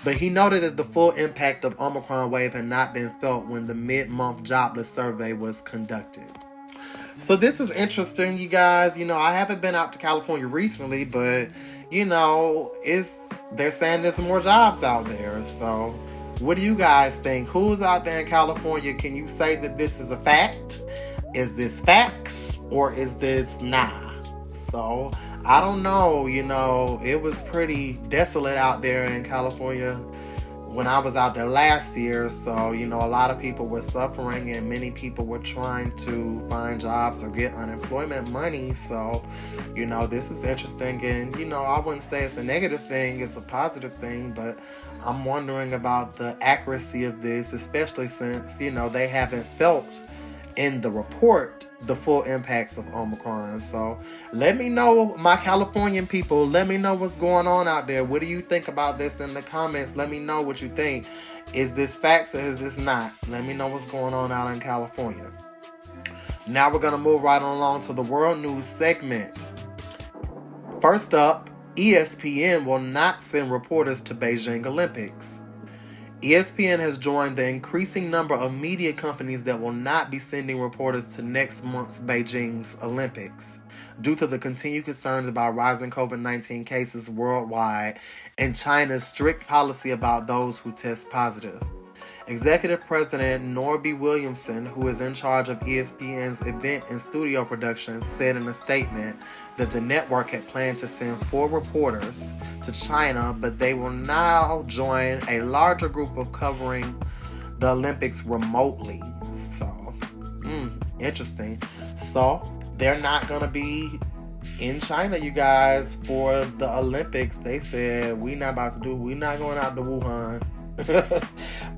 But he noted that the full impact of Omicron wave had not been felt when the mid-month jobless survey was conducted. So this is interesting, you guys. I haven't been out to California recently, but, they're saying there's some more jobs out there. So what do you guys think? Who's out there in California? Can you say that this is a fact? Is this facts or is this nah? So I don't know. It was pretty desolate out there in California when I was out there last year. So, a lot of people were suffering and many people were trying to find jobs or get unemployment money. So, this is interesting. And, I wouldn't say it's a negative thing, it's a positive thing, but I'm wondering about the accuracy of this, especially since, they haven't felt in the report the full impacts of Omicron. So let me know, my Californian people, let me know what's going on out there. What do you think about this in the comments? Let me know what you think. Is this facts or is this not? Let me know what's going on out in California. Now we're going to move right on along to the world news segment. First up, ESPN will not send reporters to Beijing Olympics. ESPN has joined the increasing number of media companies that will not be sending reporters to next month's Beijing's Olympics due to the continued concerns about rising COVID-19 cases worldwide and China's strict policy about those who test positive. Executive President Norby Williamson, who is in charge of ESPN's event and studio productions, said in a statement that the network had planned to send 4 reporters to China, but they will now join a larger group of covering the Olympics remotely. So, interesting. So, they're not going to be in China, you guys, for the Olympics. They said, we're not going out to Wuhan.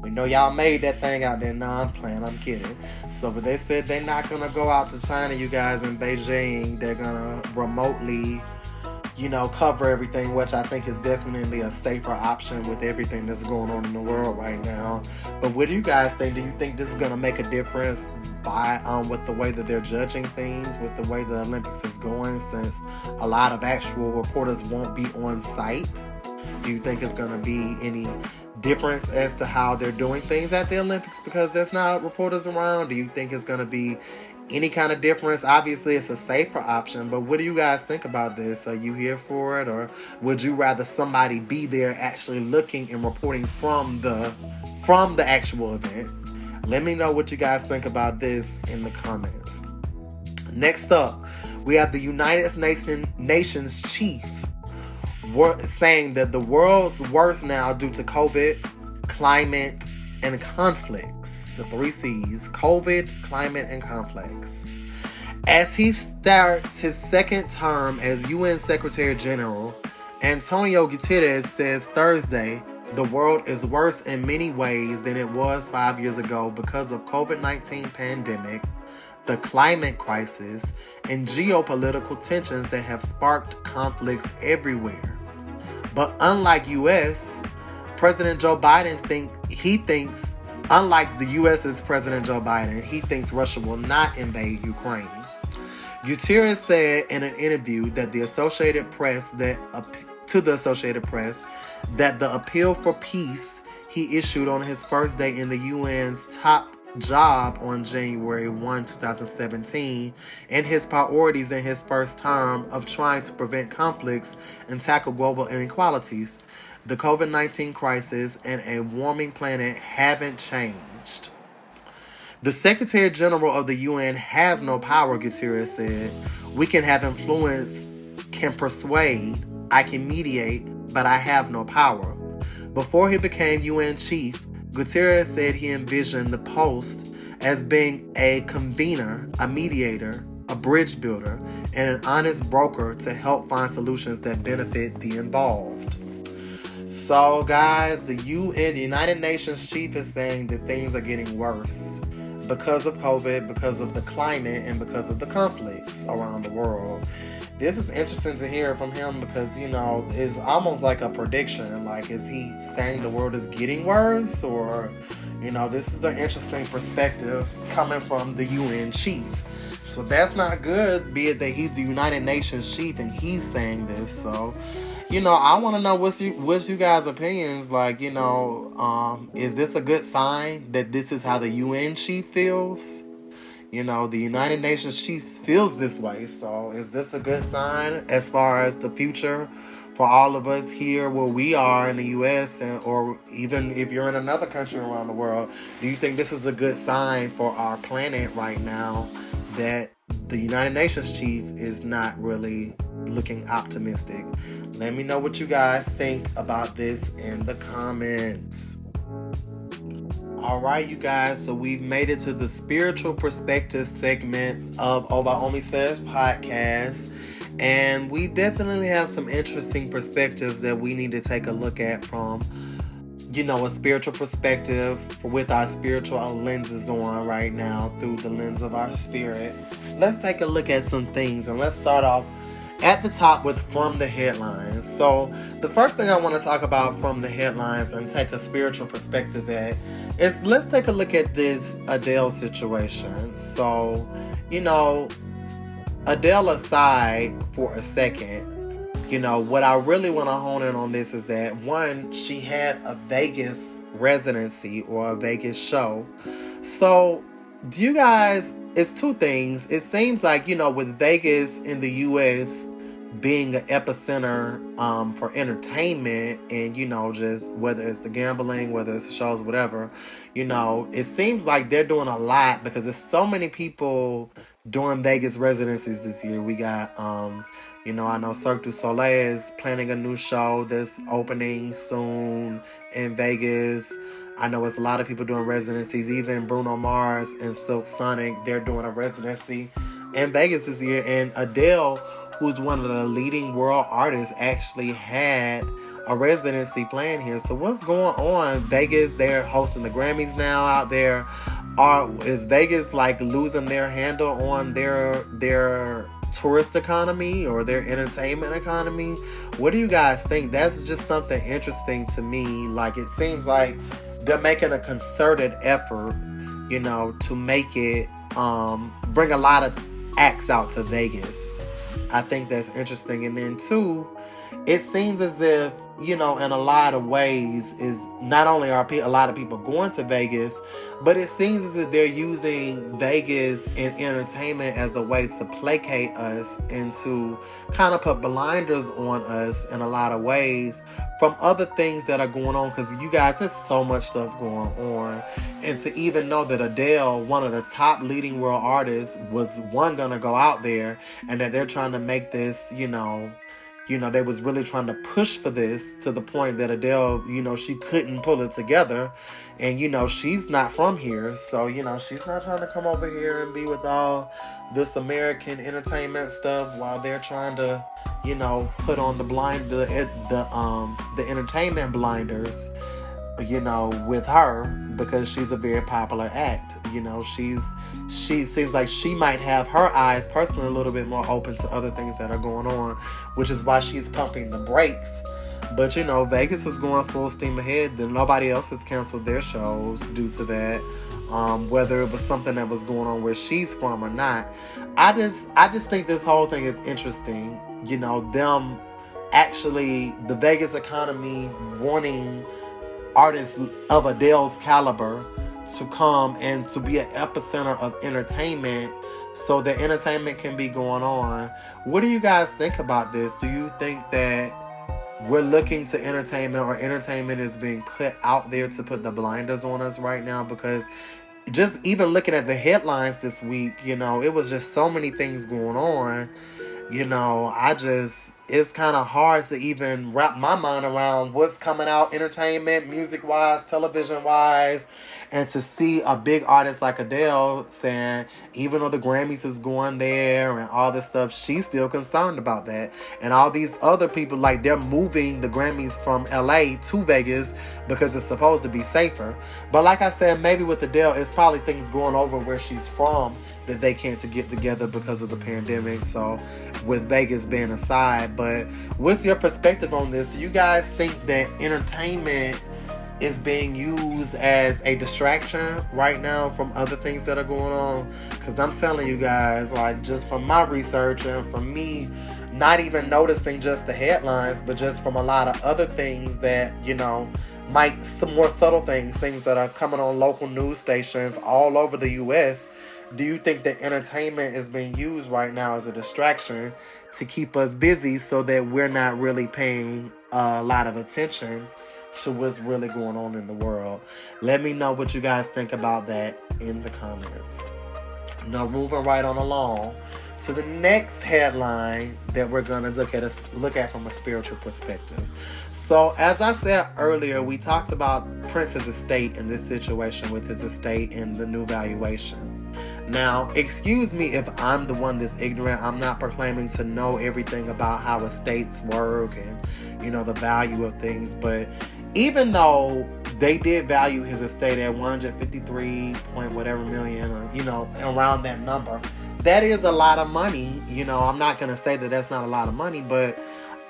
We know y'all made that thing out there. No, I'm playing. I'm kidding. So, but they said they're not going to go out to China, you guys, in Beijing. They're going to remotely, cover everything, which I think is definitely a safer option with everything that's going on in the world right now. But what do you guys think? Do you think this is going to make a difference with the way that they're judging things, with the way the Olympics is going, since a lot of actual reporters won't be on site? Do you think it's going to be any difference as to how they're doing things at the Olympics because there's not reporters around? Do you think it's going to be any kind of difference? Obviously, it's a safer option, but what do you guys think about this? Are you here for it, or would you rather somebody be there actually looking and reporting from the actual event? Let me know what you guys think about this in the comments. Next up, we have the United Nations chief saying that the world's worse now due to COVID, climate, and conflicts. The 3 C's: COVID, climate, and conflicts. As he starts his second term as UN Secretary General, Antonio Guterres says Thursday, the world is worse in many ways than it was 5 years ago because of COVID-19 pandemic, the climate crisis, and geopolitical tensions that have sparked conflicts everywhere. But unlike U.S., President Joe Biden unlike the U.S.'s President Joe Biden, he thinks Russia will not invade Ukraine. Guterres said in an interview that the Associated Press that the appeal for peace he issued on his first day in the UN's top job on January 1, 2017, and his priorities in his first term of trying to prevent conflicts and tackle global inequalities, the COVID-19 crisis, and a warming planet haven't changed. The Secretary General of the UN has no power, Guterres said. We can have influence, can persuade, I can mediate, but I have no power. Before he became UN chief, Gutierrez said he envisioned the Post as being a convener, a mediator, a bridge builder, and an honest broker to help find solutions that benefit the involved. So, guys, the UN, the United Nations chief, is saying that things are getting worse because of COVID, because of the climate, and because of the conflicts around the world. This is interesting to hear from him because, you know, it's almost like a prediction. Like, is he saying the world is getting worse? Or, you know, this is an interesting perspective coming from the UN chief. So that's not good, be it that he's the United Nations chief and he's saying this. So, you know, I want to know what's you guys' opinions. Like, you know, is this a good sign that this is how the UN chief feels? You know, the United Nations chief feels this way. So is this a good sign as far as the future for all of us here where we are in the U.S. or even if you're in another country around the world? Do you think this is a good sign for our planet right now that the United Nations chief is not really looking optimistic? Let me know what you guys think about this in the comments. All right, you guys, so we've made it to the spiritual perspective segment of ObaOmiSays podcast, and we definitely have some interesting perspectives that we need to take a look at from, you know, a spiritual perspective with our spiritual lenses on right now through the lens of our spirit. Let's take a look at some things, and let's start off at the top with from the headlines. So the first thing I want to talk about from the headlines and take a spiritual perspective at is, let's take a look at this Adele situation. So, you know, Adele aside for a second, you know, what I really want to hone in on this is that, one, she had a Vegas residency or a Vegas show. So do you guys, it's two things. It seems like, you know, with Vegas in the U.S. being an epicenter for entertainment and, you know, just whether it's the gambling, whether it's the shows, whatever, you know, it seems like they're doing a lot because there's so many people doing Vegas residencies this year. We got, you know, I know Cirque du Soleil is planning a new show that's opening soon in Vegas. I know it's a lot of people doing residencies. Even Bruno Mars and Silk Sonic, they're doing a residency in Vegas this year. And Adele, who's one of the leading world artists, actually had a residency planned here. So what's going on? Vegas, they're hosting the Grammys now out there. Is Vegas like losing their handle on their tourist economy or their entertainment economy? What do you guys think? That's just something interesting to me. Like, it seems like they're making a concerted effort, you know, to make it bring a lot of acts out to Vegas. I think that's interesting. And then two, it seems as if, you know, in a lot of ways, is not only are a lot of people going to Vegas, but it seems as if they're using Vegas and entertainment as a way to placate us and to kind of put blinders on us in a lot of ways from other things that are going on. Because you guys, there's so much stuff going on. And to even know that Adele, one of the top leading world artists, was gonna go out there, and that they're trying to make this, you know, they was really trying to push for this to the point that Adele, you know, she couldn't pull it together. And, you know, she's not from here. So, you know, she's not trying to come over here and be with all this American entertainment stuff while they're trying to, you know, put on the entertainment blinders, you know, with her, because she's a very popular act. You know, she seems like she might have her eyes personally a little bit more open to other things that are going on, which is why she's pumping the brakes. But, you know, Vegas is going full steam ahead. Then nobody else has canceled their shows due to that. Whether it was something that was going on where she's from or not. I just think this whole thing is interesting. You know, them actually, the Vegas economy wanting artists of Adele's caliber to come and to be an epicenter of entertainment so that entertainment can be going on. What do you guys think about this? Do you think that we're looking to entertainment, or entertainment is being put out there to put the blinders on us right now? Because just even looking at the headlines this week, you know, it was just so many things going on. You know, I just it's kind of hard to even wrap my mind around what's coming out entertainment, music-wise, television-wise, and to see a big artist like Adele saying, even though the Grammys is going there and all this stuff, she's still concerned about that. And all these other people, like, they're moving the Grammys from LA to Vegas because it's supposed to be safer. But like I said, maybe with Adele, it's probably things going over where she's from that they can't to get together because of the pandemic. So with Vegas being aside, but what's your perspective on this? Do you guys think that entertainment is being used as a distraction right now from other things that are going on? Because I'm telling you guys, like, just from my research and from me not even noticing just the headlines, but just from a lot of other things that, you know, might, some more subtle things that are coming on local news stations all over the U.S. Do you think that entertainment is being used right now as a distraction to keep us busy so that we're not really paying a lot of attention to what's really going on in the world? Let me know what you guys think about that in the comments. Now, moving right on along to the next headline that we're going to look at from a spiritual perspective. So, as I said earlier, we talked about Prince's estate in this situation with his estate and the new valuation. Now, excuse me if I'm the one that's ignorant. I'm not proclaiming to know everything about how estates work and, you know, the value of things. But even though they did value his estate at 153 point whatever million, or, you know, around that number, that is a lot of money. You know, I'm not going to say that that's not a lot of money, but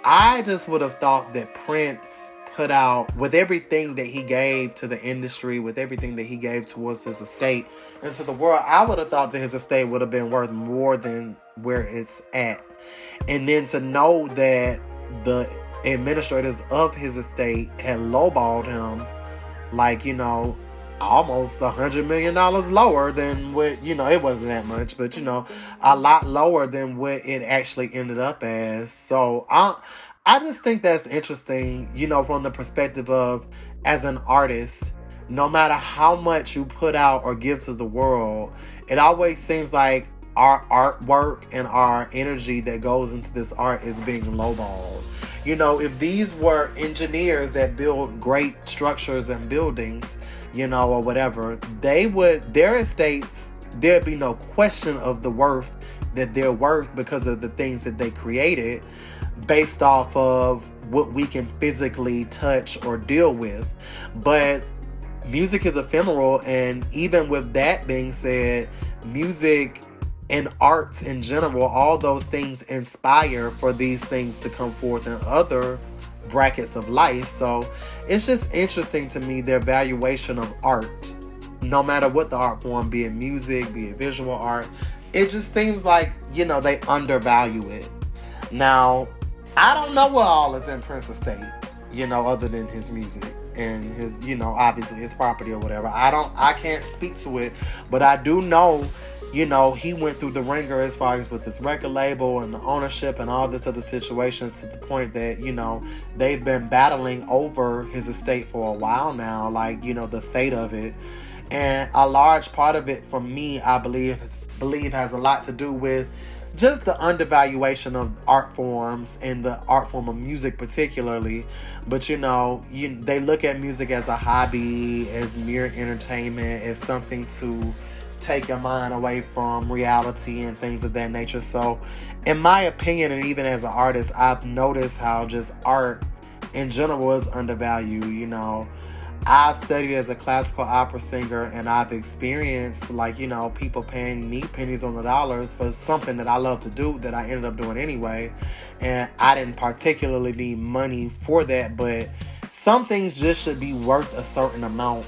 I just would have thought that Prince put out, with everything that he gave to the industry, with everything that he gave towards his estate and to the world, I would have thought that his estate would have been worth more than where it's at. And then to know that the administrators of his estate had lowballed him, like, you know, almost $100 million lower than what, you know, it wasn't that much, but, you know, a lot lower than what it actually ended up as. So I just think that's interesting, you know, from the perspective of, as an artist, no matter how much you put out or give to the world, it always seems like our artwork and our energy that goes into this art is being lowballed. You know, if these were engineers that build great structures and buildings, you know, or whatever, their estates, there'd be no question of the worth that they're worth because of the things that they created, based off of what we can physically touch or deal with. But music is ephemeral, and even with that being said, music and arts in general, all those things inspire for these things to come forth in other brackets of life. So it's just interesting to me, their valuation of art, no matter what the art form, be it music, be it visual art. It just seems like, you know, they undervalue it. Now, I don't know what all is in Prince's estate, you know, other than his music and his, you know, obviously his property or whatever. I can't speak to it, but I do know, you know, he went through the ringer as far as with his record label and the ownership and all this other situations, to the point that, you know, they've been battling over his estate for a while now, like, you know, the fate of it. And a large part of it, for me, I believe has a lot to do with just the undervaluation of art forms and the art form of music particularly. But, you know, they look at music as a hobby, as mere entertainment, as something to take your mind away from reality and things of that nature. So, in my opinion, and even as an artist, I've noticed how just art in general is undervalued. You know, I've studied as a classical opera singer, and I've experienced, like, you know, people paying me pennies on the dollars for something that I love to do, that I ended up doing anyway. And I didn't particularly need money for that, but some things just should be worth a certain amount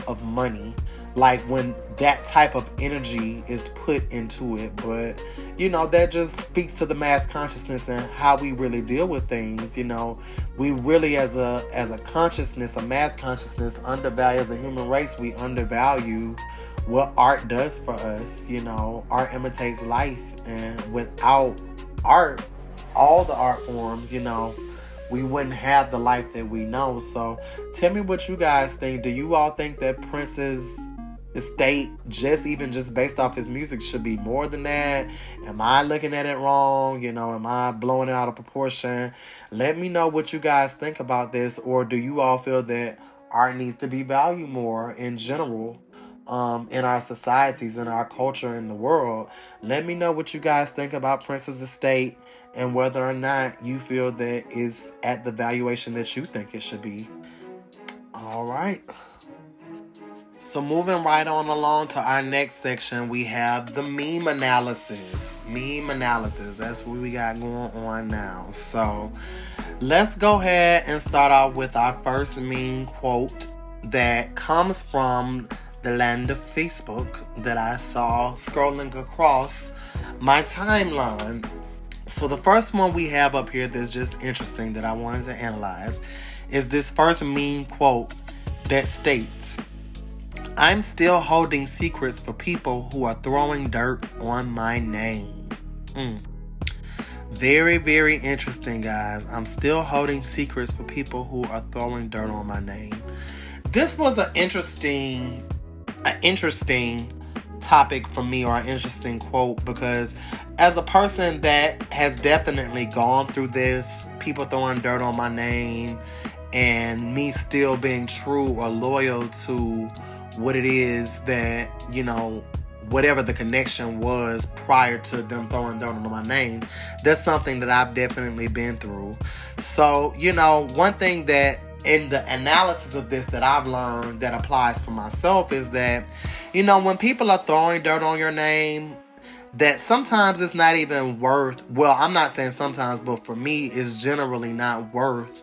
of money, like when that type of energy is put into it. But, you know, that just speaks to the mass consciousness and how we really deal with things. You know, we really, as a consciousness, a mass consciousness, undervalue, as a human race, we undervalue what art does for us. You know, art imitates life, and without art, all the art forms, you know, we wouldn't have the life that we know. So tell me what you guys think. Do you all think that Prince's state, just based off his music, should be more than that? Am I looking at it wrong? Am I blowing it out of proportion? Let me know what you guys think about this, or do you all feel that art needs to be valued more in general, in our societies, in our culture, in the world? Let me know what you guys think about Prince's estate and whether or not you feel that it's at the valuation that you think it should be. All right. So moving right on along to our next section, we have the meme analysis. Meme analysis. That's what we got going on now. So let's go ahead and start off with our first meme quote that comes from the land of Facebook that I saw scrolling across my timeline. So the first one we have up here that's just interesting that I wanted to analyze is this first meme quote that states, "I'm still holding secrets for people who are throwing dirt on my name." Very, very interesting, guys. I'm still holding secrets for people who are throwing dirt on my name. This was an interesting topic for me, or an interesting quote, because as a person that has definitely gone through this, people throwing dirt on my name, and me still being true or loyal to what it is that, whatever the connection was prior to them throwing dirt on my name, that's something that I've definitely been through. So, one thing that in the analysis of this that I've learned that applies for myself is that, when people are throwing dirt on your name, that sometimes it's not even worth, well, I'm not saying sometimes, but for me, it's generally not worth,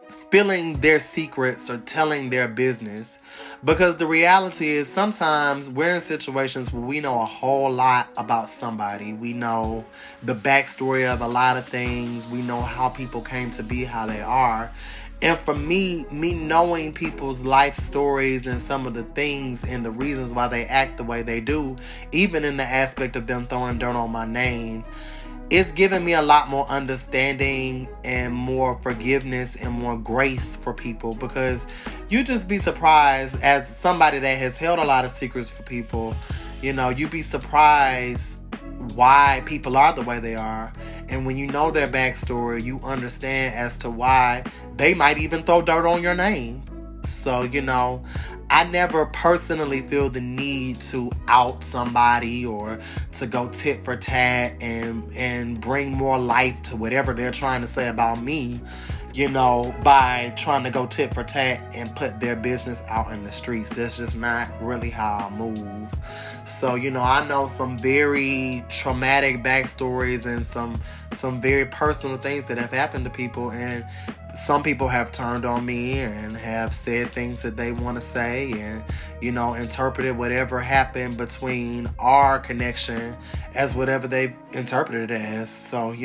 spilling their secrets or telling their business. Because the reality is sometimes we're in situations where we know a whole lot about somebody. We know the backstory of a lot of things. We know how people came to be how they are. And for me knowing people's life stories and some of the things and the reasons why they act the way they do, even in the aspect of them throwing dirt on my name, it's given me a lot more understanding and more forgiveness and more grace for people, because you just be surprised, as somebody that has held a lot of secrets for people, you'd be surprised why people are the way they are. And when you know their backstory, you understand as to why they might even throw dirt on your name. So, I never personally feel the need to out somebody or to go tit for tat and bring more life to whatever they're trying to say about me, by trying to go tit for tat and put their business out in the streets. That's just not really how I move. So, I know some very traumatic backstories and some very personal things that have happened to people, and some people have turned on me and have said things that they want to say and, interpreted whatever happened between our connection as whatever they've interpreted it as. So,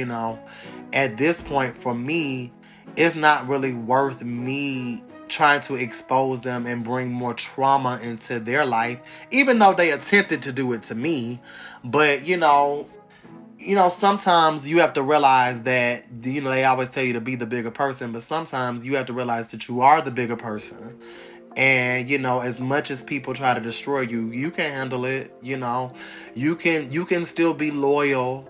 at this point for me, it's not really worth me trying to expose them and bring more trauma into their life, even though they attempted to do it to me. But, sometimes you have to realize that, they always tell you to be the bigger person, but sometimes you have to realize that you are the bigger person. And, as much as people try to destroy you, you can handle it. You can still be loyal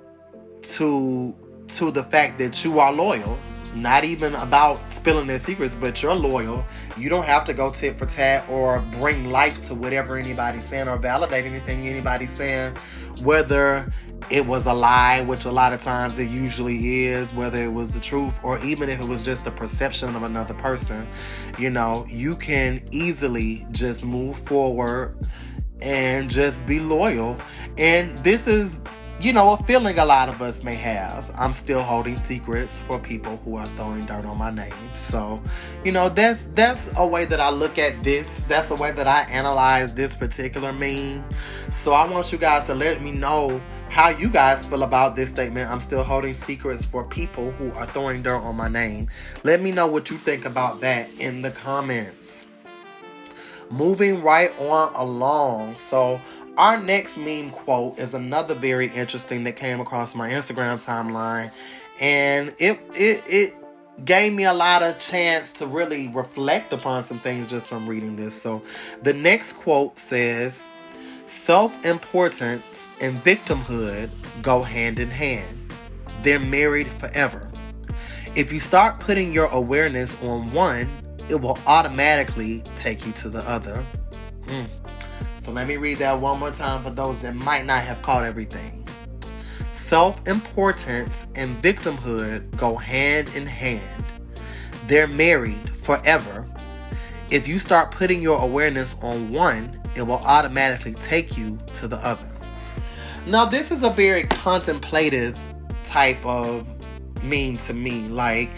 to the fact that you are loyal. Not even about spilling their secrets, but you're loyal. You don't have to go tit for tat or bring life to whatever anybody's saying or validate anything anybody's saying, whether it was a lie, which a lot of times it usually is, whether it was the truth, or even if it was just the perception of another person. You can easily just move forward and just be loyal. And this is, a feeling a lot of us may have. I'm still holding secrets for people who are throwing dirt on my name. So, that's a way that I look at this. That's a way that I analyze this particular meme. So I want you guys to let me know how you guys feel about this statement. I'm still holding secrets for people who are throwing dirt on my name. Let me know what you think about that in the comments. Moving right on along. So our next meme quote is another very interesting that came across my Instagram timeline, and it gave me a lot of chance to really reflect upon some things just from reading this. So the next quote says, self-importance and victimhood go hand in hand. They're married forever. If you start putting your awareness on one, it will automatically take you to the other. So let me read that one more time for those that might not have caught everything. Self-importance and victimhood go hand in hand. They're married forever. If you start putting your awareness on one, it will automatically take you to the other. Now, this is a very contemplative type of meme to me. Like,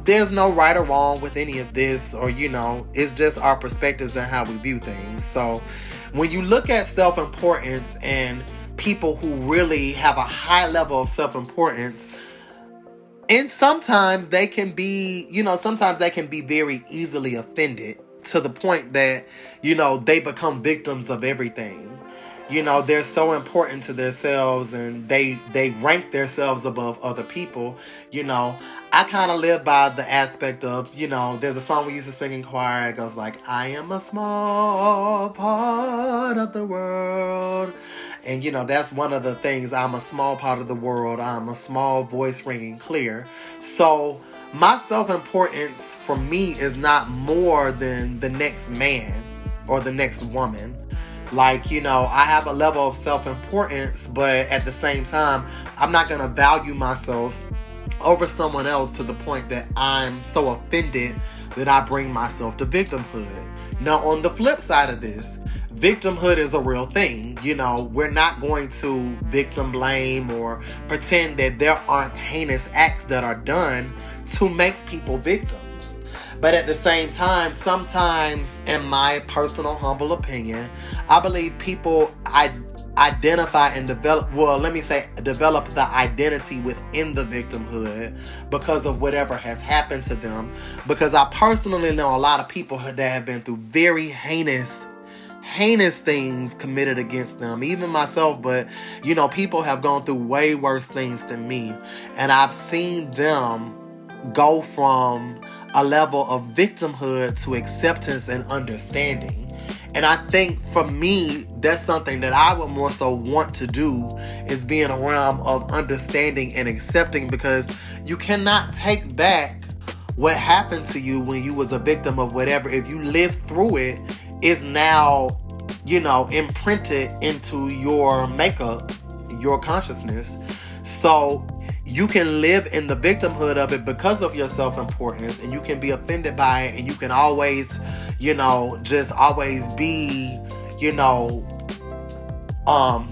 there's no right or wrong with any of this, or, it's just our perspectives and how we view things. So when you look at self-importance and people who really have a high level of self-importance, and sometimes they can be, very easily offended to the point that, they become victims of everything. They're so important to themselves and they rank themselves above other people. I kind of live by the aspect of, there's a song we used to sing in choir. It goes like, I am a small part of the world. And, that's one of the things. I'm a small part of the world. I'm a small voice ringing clear. So my self-importance for me is not more than the next man or the next woman. Like, I have a level of self-importance, but at the same time, I'm not going to value myself over someone else to the point that I'm so offended that I bring myself to victimhood. Now, on the flip side of this, victimhood is a real thing. We're not going to victim blame or pretend that there aren't heinous acts that are done to make people victims. But at the same time, sometimes, in my personal humble opinion, I believe people identify and develop the identity within the victimhood because of whatever has happened to them. Because I personally know a lot of people that have been through very heinous things committed against them, even myself. But people have gone through way worse things than me, and I've seen them go from a level of victimhood to acceptance and understanding. And I think for me, that's something that I would more so want to do, is be in a realm of understanding and accepting, because you cannot take back what happened to you when you was a victim of whatever. If you lived through it, it's now, imprinted into your makeup, your consciousness. So you can live in the victimhood of it because of your self-importance, and you can be offended by it, and you can always, just always be,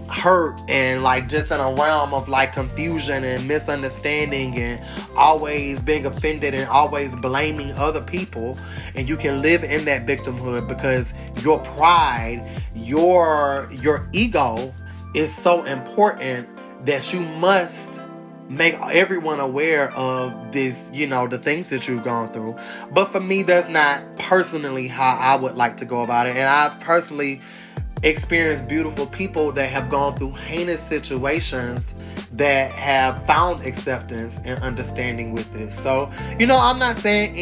hurt and like just in a realm of like confusion and misunderstanding and always being offended and always blaming other people. And you can live in that victimhood because your pride, your ego is so important that you must make everyone aware of this, the things that you've gone through. But for me, that's not personally how I would like to go about it. And I've personally experienced beautiful people that have gone through heinous situations that have found acceptance and understanding with this. So, I'm not saying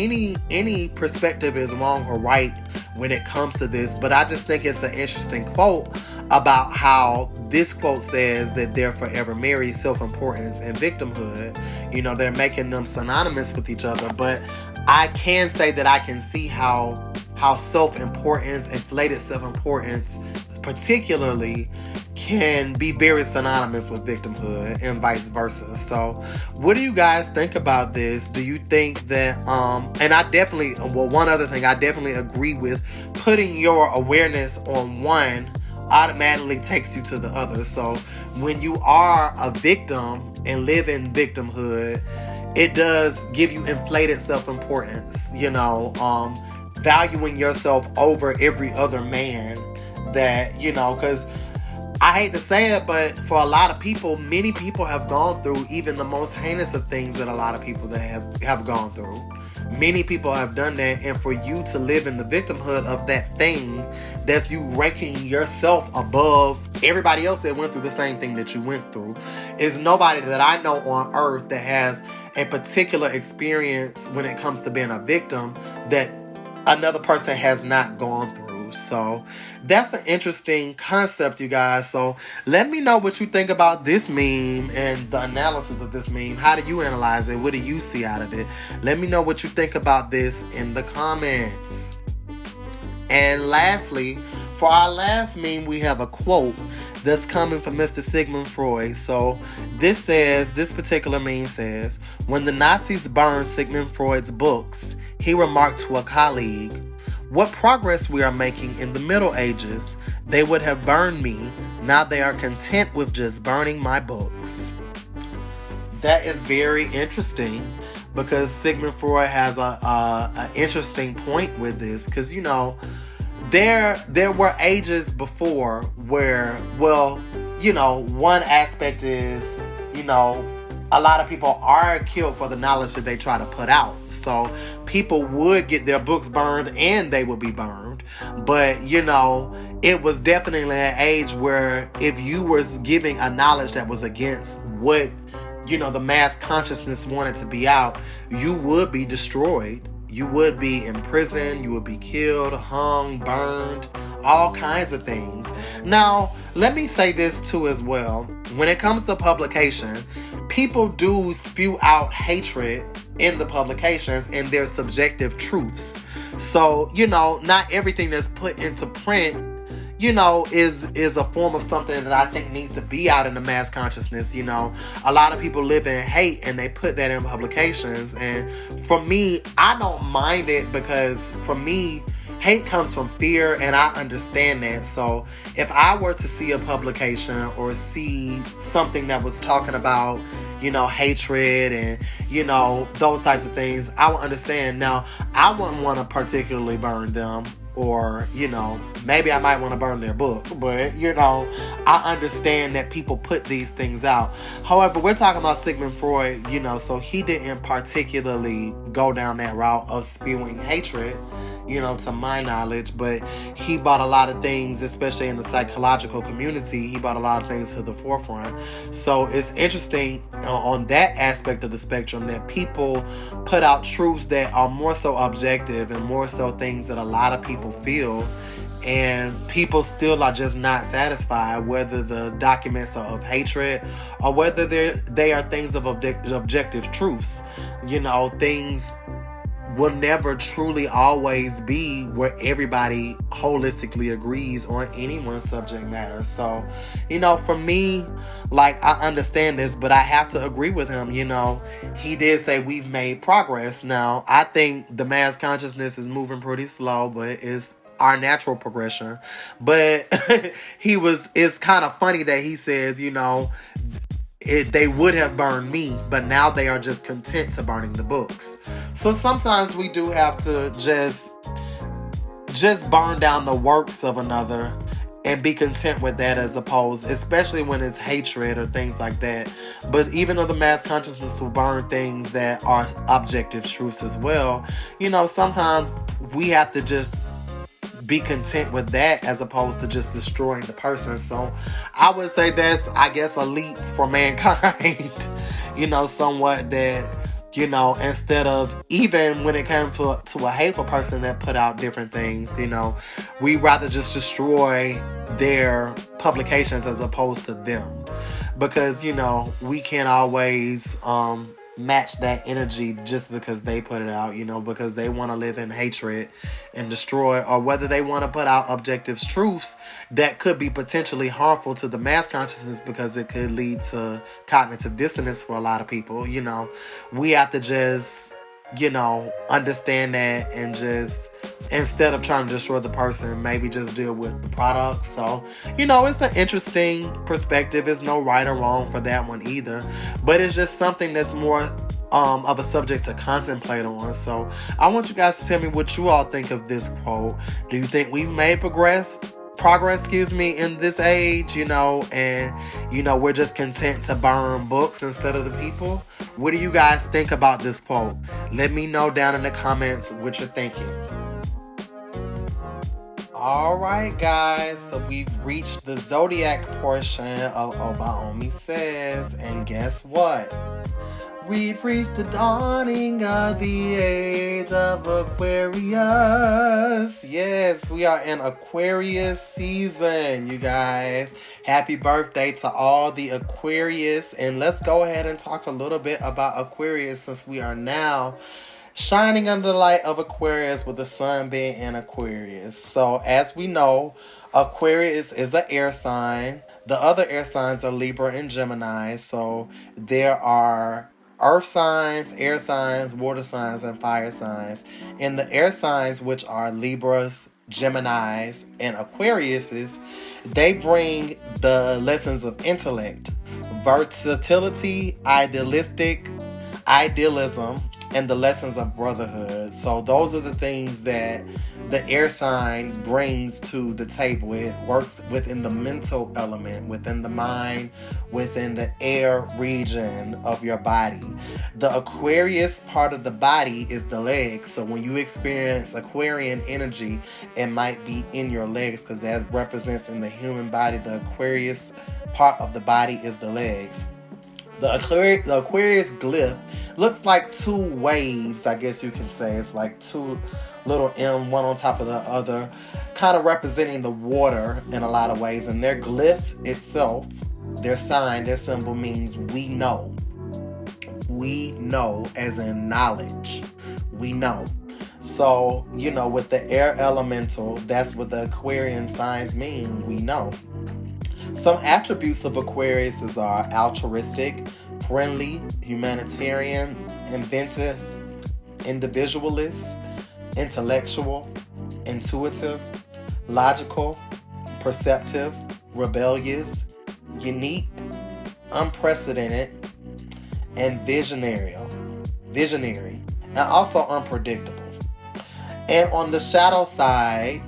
any perspective is wrong or right when it comes to this, but I just think it's an interesting quote about how this quote says that they're forever married, self-importance and victimhood. They're making them synonymous with each other, but I can say that I can see how self-importance, inflated self-importance particularly, can be very synonymous with victimhood and vice versa. So what do you guys think about this? Do you think that, and I definitely, one other thing, I definitely agree with putting your awareness on one automatically takes you to the other. So when you are a victim and live in victimhood, it does give you inflated self-importance, valuing yourself over every other man that, because I hate to say it, but for a lot of people, many people have gone through even the most heinous of things that a lot of people that have gone through. Many people have done that, and for you to live in the victimhood of that thing, that's you ranking yourself above everybody else that went through the same thing that you went through, is nobody that I know on earth that has a particular experience when it comes to being a victim that another person has not gone through. So that's an interesting concept, you guys. So let me know what you think about this meme and the analysis of this meme. How do you analyze it? What do you see out of it? Let me know what you think about this in the comments. And lastly, for our last meme, we have a quote that's coming from Mr. Sigmund Freud. So this particular meme says, when the Nazis burned Sigmund Freud's books, he remarked to a colleague, "What progress we are making in the Middle Ages. They would have burned me. Now they are content with just burning my books." That is very interesting, because Sigmund Freud has a interesting point with this, because there were ages before where, one aspect is, a lot of people are killed for the knowledge that they try to put out. So people would get their books burned and they would be burned. But, it was definitely an age where if you were giving a knowledge that was against what, the mass consciousness wanted to be out, you would be destroyed. You would be in prison, you would be killed, hung, burned, all kinds of things. Now, let me say this too as well. When it comes to publication, people do spew out hatred in the publications and their subjective truths. So, not everything that's put into print, is a form of something that I think needs to be out in the mass consciousness. A lot of people live in hate and they put that in publications. And for me, I don't mind it, because for me, hate comes from fear, and I understand that. So if I were to see a publication or see something that was talking about, hatred and, those types of things, I would understand. Now, I wouldn't want to particularly burn them, or, maybe I might want to burn their book. But, I understand that people put these things out. However, we're talking about Sigmund Freud, so he didn't particularly go down that route of spewing hatred, to my knowledge. But he brought a lot of things, especially in the psychological community, he brought a lot of things to the forefront. So it's interesting on that aspect of the spectrum that people put out truths that are more so objective and more so things that a lot of people feel, and people still are just not satisfied, whether the documents are of hatred or whether they are things of objective truths. Things will never truly always be where everybody holistically agrees on any one subject matter. So, for me, I understand this, but I have to agree with him. He did say we've made progress. Now, I think the mass consciousness is moving pretty slow, but it's our natural progression. But it's kind of funny that he says, they would have burned me, but now they are just content to burning the books. So sometimes we do have to just burn down the works of another and be content with that, as opposed, especially when it's hatred or things like that. But even though the mass consciousness will burn things that are objective truths as well, sometimes we have to just be content with that as opposed to just destroying the person. So I would say that's, I guess, a leap for mankind, somewhat that, instead of, even when it came to a hateful person that put out different things, we rather just destroy their publications as opposed to them. Because, we can't always match that energy just because they put it out, because they want to live in hatred and destroy, or whether they want to put out objective truths that could be potentially harmful to the mass consciousness, because it could lead to cognitive dissonance for a lot of people. We have to just, understand that, and just, instead of trying to destroy the person, maybe just deal with the product. So, it's an interesting perspective. There's no right or wrong for that one either. But it's just something that's more of a subject to contemplate on. So I want you guys to tell me what you all think of this quote. Do you think we've made progress in this age, and we're just content to burn books instead of the people. What do you guys think about this quote? Let me know down in the comments what you're thinking. Alright guys, so we've reached the zodiac portion of ObaOmiSays, and guess what? We've reached the dawning of the age of Aquarius. Yes, we are in Aquarius season, you guys. Happy birthday to all the Aquarius. And let's go ahead and talk a little bit about Aquarius, since we are now shining under the light of Aquarius with the sun being in Aquarius. So as we know, Aquarius is an air sign. The other air signs are Libra and Gemini. So there are earth signs, air signs, water signs, and fire signs. And the air signs, which are Libras, Geminis, and Aquariuses, they bring the lessons of intellect, versatility, idealism, and the lessons of brotherhood. So those are the things that the air sign brings to the table. It works within the mental element, within the mind, within the air region of your body. The Aquarius part of the body is the legs. So when you experience Aquarian energy, it might be in your legs, because that represents in the human body. The Aquarius part of the body is the legs. The Aquarius glyph looks like two waves, I guess you can say. It's like two little M, one on top of the other, kind of representing the water in a lot of ways. And their glyph itself, their sign, their symbol means we know. We know, as in knowledge. We know. So, with the air elemental, that's what the Aquarian signs mean. We know. Some attributes of Aquarius are altruistic, friendly, humanitarian, inventive, individualist, intellectual, intuitive, logical, perceptive, rebellious, unique, unprecedented, and visionary, and also unpredictable. And on the shadow side,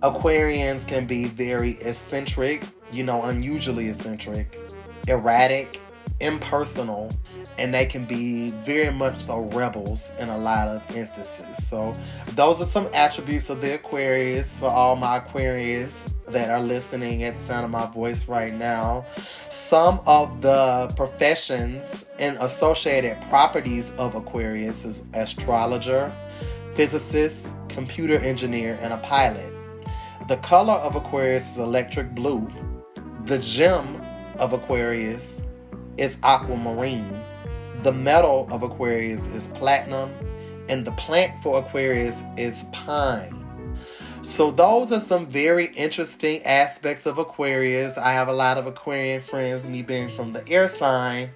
Aquarians can be very eccentric, unusually eccentric, erratic, impersonal, and they can be very much so rebels in a lot of instances. So those are some attributes of the Aquarius for all my Aquarius that are listening at the sound of my voice right now. Some of the professions and associated properties of Aquarius is astrologer, physicist, computer engineer, and a pilot. The color of Aquarius is electric blue. The gem of Aquarius is aquamarine. The metal of Aquarius is platinum. And the plant for Aquarius is pine. So those are some very interesting aspects of Aquarius. I have a lot of Aquarian friends, me being from the air sign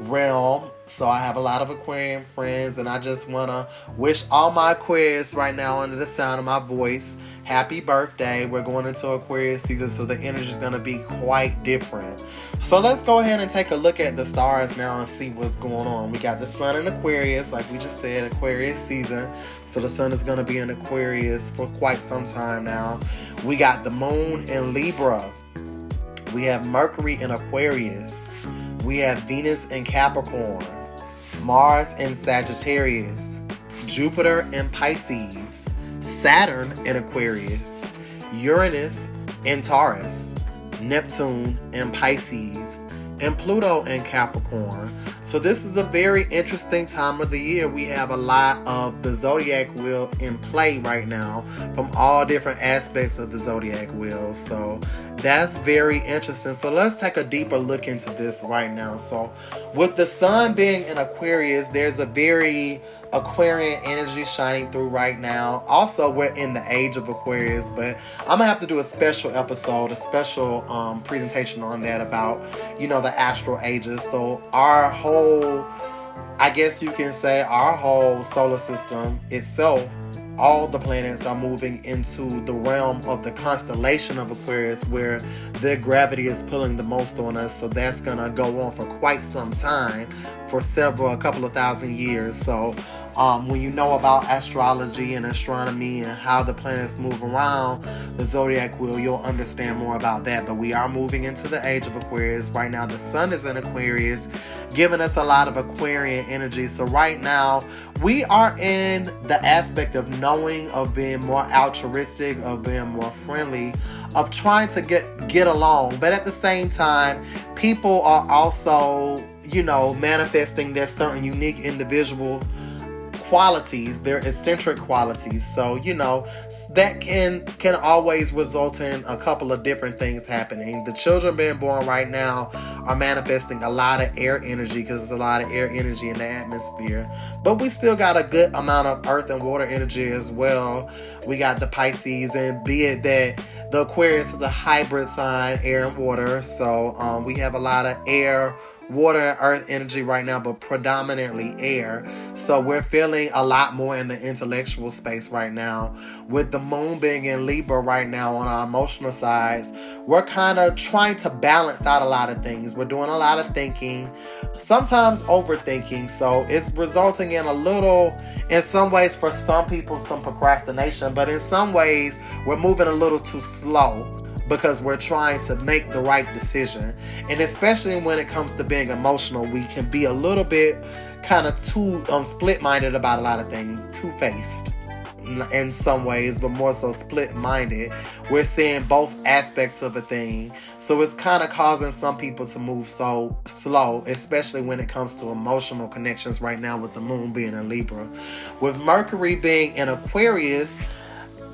realm. So I have a lot of Aquarian friends, and I just want to wish all my Aquarius right now under the sound of my voice happy birthday. We're going into Aquarius season, so the energy is going to be quite different. So let's go ahead and take a look at the stars now and see what's going on. We got the sun in Aquarius, like we just said, Aquarius season. So the sun is going to be in Aquarius for quite some time now. We got the moon in Libra. We have Mercury in Aquarius. We have Venus in Capricorn, Mars in Sagittarius, Jupiter in Pisces, Saturn in Aquarius, Uranus in Taurus, Neptune in Pisces, and Pluto in Capricorn. So this is a very interesting time of the year. We have a lot of the zodiac wheel in play right now from all different aspects of the zodiac wheel. So that's very interesting. So let's take a deeper look into this right now. So with the sun being in Aquarius, there's a very Aquarian energy shining through right now. Also, we're in the age of Aquarius, but I'm gonna have to do a special episode, a special presentation on that about, the astral ages. So our whole, I guess you can say, our whole solar system itself, all the planets are moving into the realm of the constellation of Aquarius, where their gravity is pulling the most on us. So that's gonna go on for quite some time, for a couple of thousand years. So When you know about astrology and astronomy and how the planets move around the zodiac wheel, you'll understand more about that. But we are moving into the age of Aquarius. Right now, the sun is in Aquarius, giving us a lot of Aquarian energy. So right now, we are in the aspect of knowing, of being more altruistic, of being more friendly, of trying to get along. But at the same time, people are also, manifesting their certain unique individual qualities, their eccentric qualities. So, that can always result in a couple of different things happening. The children being born right now are manifesting a lot of air energy because there's a lot of air energy in the atmosphere. But we still got a good amount of earth and water energy as well. We got the Pisces, and be it that the Aquarius is a hybrid sign, air and water. So we have a lot of air, water, and earth energy right now, but predominantly air. So we're feeling a lot more in the intellectual space right now. With the moon being in Libra right now on our emotional sides, we're kind of trying to balance out a lot of things. We're doing a lot of thinking, sometimes overthinking. So it's resulting in in some ways for some people, some procrastination, but in some ways we're moving a little too slow, because we're trying to make the right decision. And especially when it comes to being emotional, we can be a little bit kind of too split-minded about a lot of things, two-faced in some ways, but more so split-minded. We're seeing both aspects of a thing. So it's kind of causing some people to move so slow, especially when it comes to emotional connections right now with the moon being in Libra. With Mercury being in Aquarius,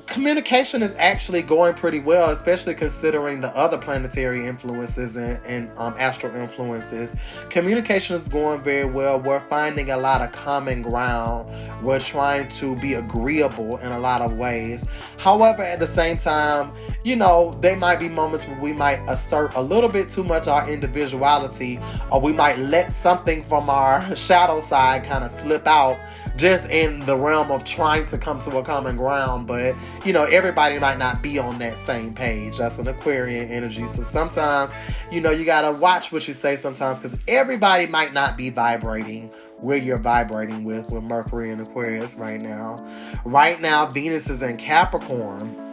communication is actually going pretty well, especially considering the other planetary influences and astral influences. Communication is going very well. We're finding a lot of common ground. We're trying to be agreeable in a lot of ways. However, at the same time, there might be moments where we might assert a little bit too much our individuality, or we might let something from our shadow side kind of slip out, just in the realm of trying to come to a common ground. But everybody might not be on that same page. That's an Aquarian energy. So sometimes, you gotta watch what you say sometimes, because everybody might not be vibrating where you're vibrating with Mercury and Aquarius right now. Right now, Venus is in Capricorn.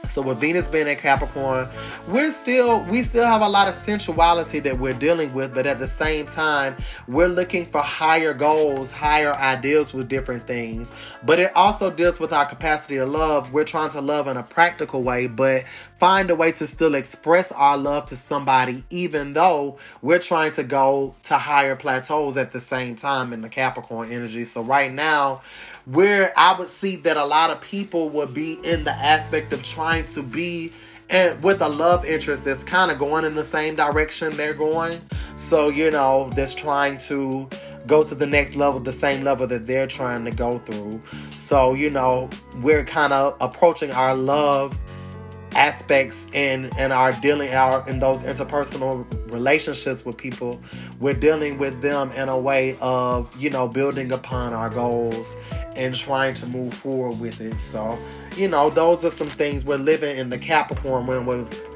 So with Venus being in Capricorn, we still have a lot of sensuality that we're dealing with, but at the same time, we're looking for higher goals, higher ideals with different things. But it also deals with our capacity to love. We're trying to love in a practical way, but find a way to still express our love to somebody, even though we're trying to go to higher plateaus at the same time in the Capricorn energy. So right now, I would see that a lot of people would be in the aspect of trying to be with a love interest that's kind of going in the same direction they're going. So, that's trying to go to the next level, the same level that they're trying to go through. So, we're kind of approaching our love aspects in our dealing in those interpersonal relationships with people. We're dealing with them in a way of building upon our goals and trying to move forward with it. So those are some things. We're living in the Capricorn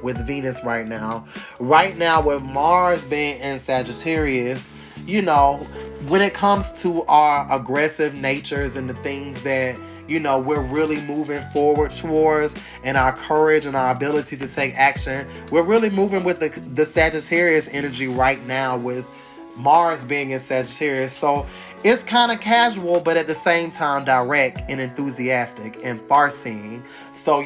with Venus right now with Mars being in Sagittarius. When it comes to our aggressive natures and the things that we're really moving forward towards, and our courage and our ability to take action, we're really moving with the Sagittarius energy right now with Mars being in Sagittarius. So it's kind of casual, but at the same time direct and enthusiastic and far-seeing. So,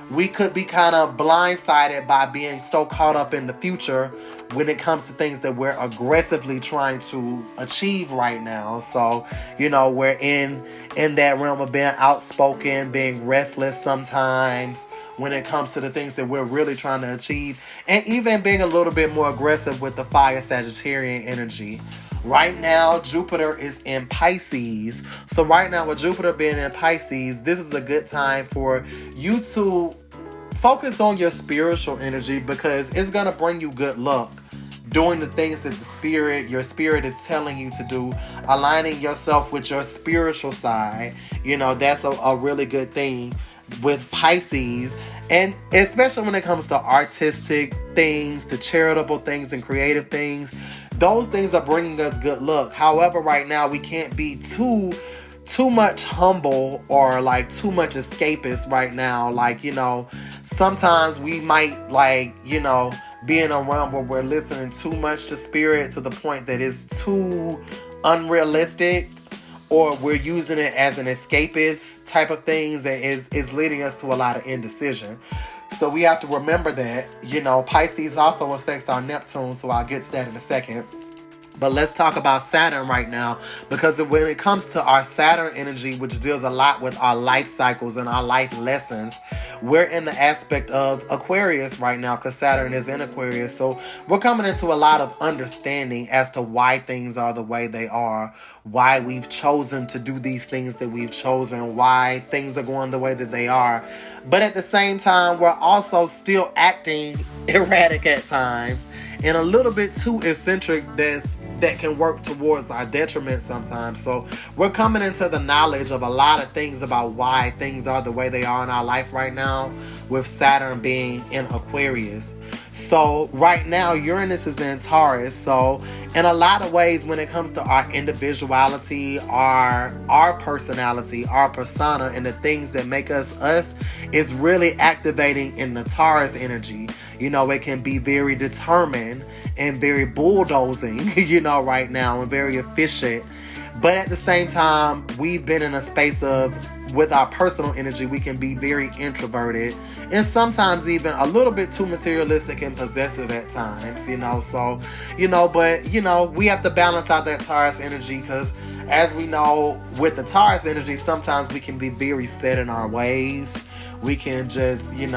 we could be kind of blindsided by being so caught up in the future when it comes to things that we're aggressively trying to achieve right now. So, we're in that realm of being outspoken, being restless sometimes when it comes to the things that we're really trying to achieve, and even being a little bit more aggressive with the fire Sagittarian energy. Right now, Jupiter is in Pisces. So right now, with Jupiter being in Pisces, this is a good time for you to focus on your spiritual energy, because it's going to bring you good luck doing the things that your spirit is telling you to do, aligning yourself with your spiritual side. That's a really good thing with Pisces. And especially when it comes to artistic things, to charitable things and creative things, those things are bringing us good luck. However, right now we can't be too too much humble or like too much escapist right now. Like, sometimes we might be in a realm where we're listening too much to spirit to the point that it's too unrealistic, or we're using it as an escapist type of things that is leading us to a lot of indecision. So we have to remember that, Pisces also affects our Neptune, so I'll get to that in a second. But let's talk about Saturn right now, because when it comes to our Saturn energy, which deals a lot with our life cycles and our life lessons, we're in the aspect of Aquarius right now, because Saturn is in Aquarius. So we're coming into a lot of understanding as to why things are the way they are, why we've chosen to do these things that we've chosen, why things are going the way that they are. But at the same time, we're also still acting erratic at times and a little bit too eccentric that can work towards our detriment sometimes. So we're coming into the knowledge of a lot of things about why things are the way they are in our life right now, with Saturn being in Aquarius. So right now Uranus is in Taurus. So in a lot of ways, when it comes to our individuality, our personality, our persona, and the things that make us us, is really activating in the Taurus energy. It can be very determined and very bulldozing, right now, and very efficient. But at the same time, we've been in a space of, with our personal energy, we can be very introverted and sometimes even a little bit too materialistic and possessive at times, So, but, we have to balance out that Taurus energy, because as we know, with the Taurus energy, sometimes we can be very set in our ways. We can just, be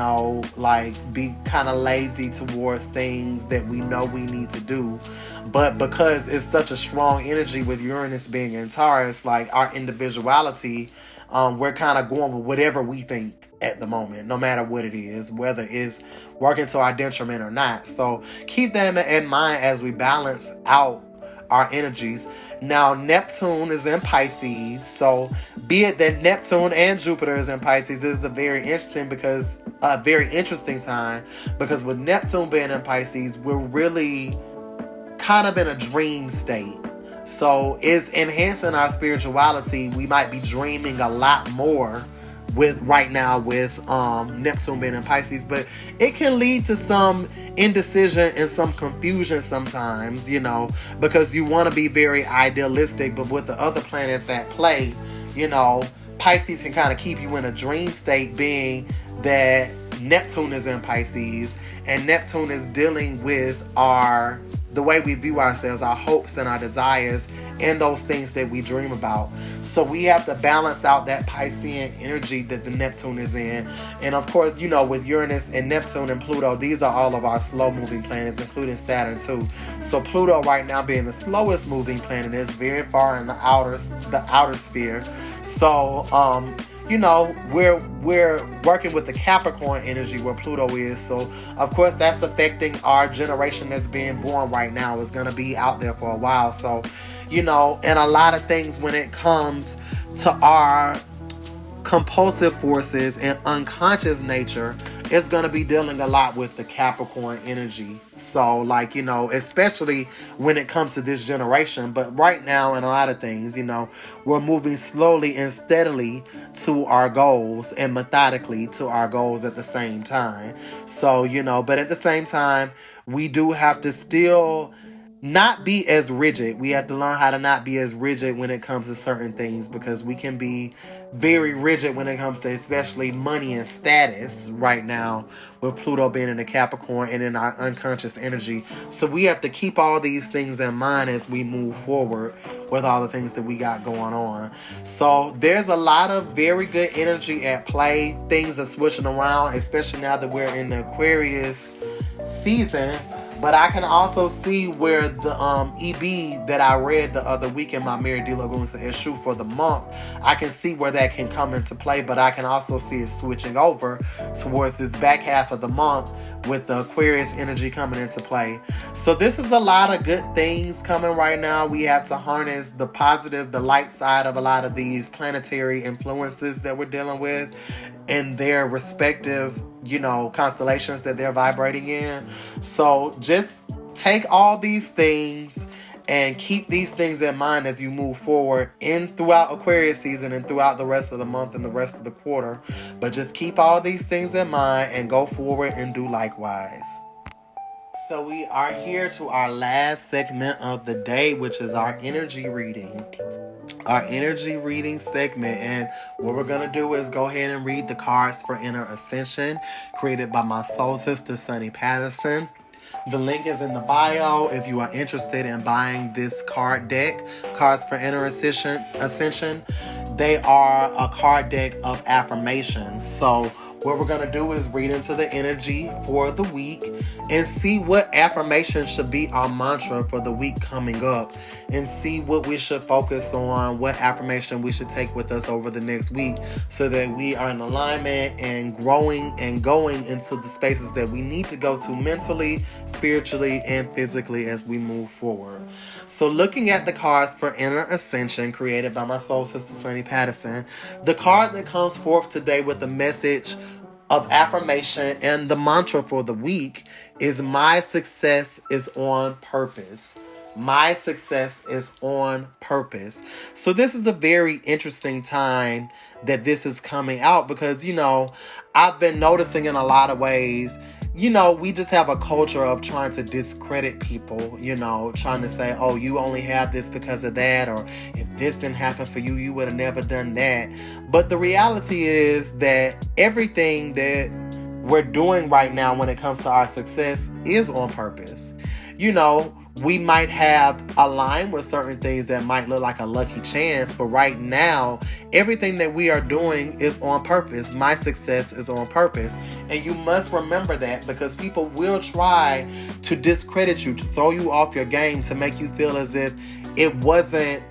kind of lazy towards things that we know we need to do. But because it's such a strong energy with Uranus being in Taurus, like our individuality, we're kind of going with whatever we think at the moment, no matter what it is, whether it's working to our detriment or not. So keep that in mind as we balance out our energies. Now, Neptune is in Pisces. So be it that Neptune and Jupiter is in Pisces, is a very interesting time, because with Neptune being in Pisces, we're really kind of in a dream state. So it's enhancing our spirituality. We might be dreaming a lot more with Neptune being in Pisces, but it can lead to some indecision and some confusion sometimes, because you want to be very idealistic, but with the other planets at play, Pisces can kind of keep you in a dream state, being that Neptune is in Pisces, and Neptune is dealing with the way we view ourselves, our hopes and our desires, and those things that we dream about. So we have to balance out that Piscean energy that the Neptune is in. And of course, with Uranus and Neptune and Pluto, these are all of our slow moving planets, including Saturn too. So Pluto right now being the slowest moving planet is very far in the outer sphere. So we're working with the Capricorn energy where Pluto is. So, of course, that's affecting our generation that's being born right now. Is going to be out there for a while. So, and a lot of things when it comes to our compulsive forces and unconscious nature, it's going to be dealing a lot with the Capricorn energy. So, especially when it comes to this generation. But right now, in a lot of things, we're moving slowly and steadily to our goals, and methodically to our goals at the same time. So, but at the same time, we do have to still not be as rigid. We have to learn how to not be as rigid when it comes to certain things, because we can be very rigid when it comes to especially money and status right now, with Pluto being in the Capricorn and in our unconscious energy. So we have to keep all these things in mind as we move forward with all the things that we got going on. So there's a lot of very good energy at play. Things are switching around, especially now that we're in the Aquarius season. But I can also see where the EB that I read the other week in my Mary D. Lagoon's issue for the month, I can see where that can come into play. But I can also see it switching over towards this back half of the month with the Aquarius energy coming into play. So this is a lot of good things coming right now. We have to harness the positive, the light side of a lot of these planetary influences that we're dealing with in their respective constellations that they're vibrating in. So just take all these things And keep these things in mind as you move forward throughout Aquarius season and throughout the rest of the month and the rest of the quarter. But just keep all these things in mind and go forward and do likewise. So we are here to our last segment of the day, which is our energy reading. Our energy reading segment, and what we're going to do is go ahead and read the cards for Inner Ascension, created by my soul sister, Sunny Patterson. The link is in the bio if you are interested in buying this card deck, Cards for Inner Ascension. They are a card deck of affirmations. So what we're going to do is read into the energy for the week and see what affirmation should be our mantra for the week coming up, and see what we should focus on, what affirmation we should take with us over the next week, so that we are in alignment and growing and going into the spaces that we need to go to mentally, spiritually, and physically as we move forward. So looking at the cards for Inner Ascension, created by my soul sister Sunny Patterson, the card that comes forth today with the message of affirmation and the mantra for the week is my success is on purpose. My success is on purpose. So this is a very interesting time that this is coming out because, I've been noticing in a lot of ways, we just have a culture of trying to discredit people, trying to say, oh, you only have this because of that, or if this didn't happen for you, you would have never done that. But the reality is that everything that we're doing right now when it comes to our success is on purpose. We might have aligned with certain things that might look like a lucky chance, but right now, everything that we are doing is on purpose. My success is on purpose. And you must remember that, because people will try to discredit you, to throw you off your game, to make you feel as if it wasn't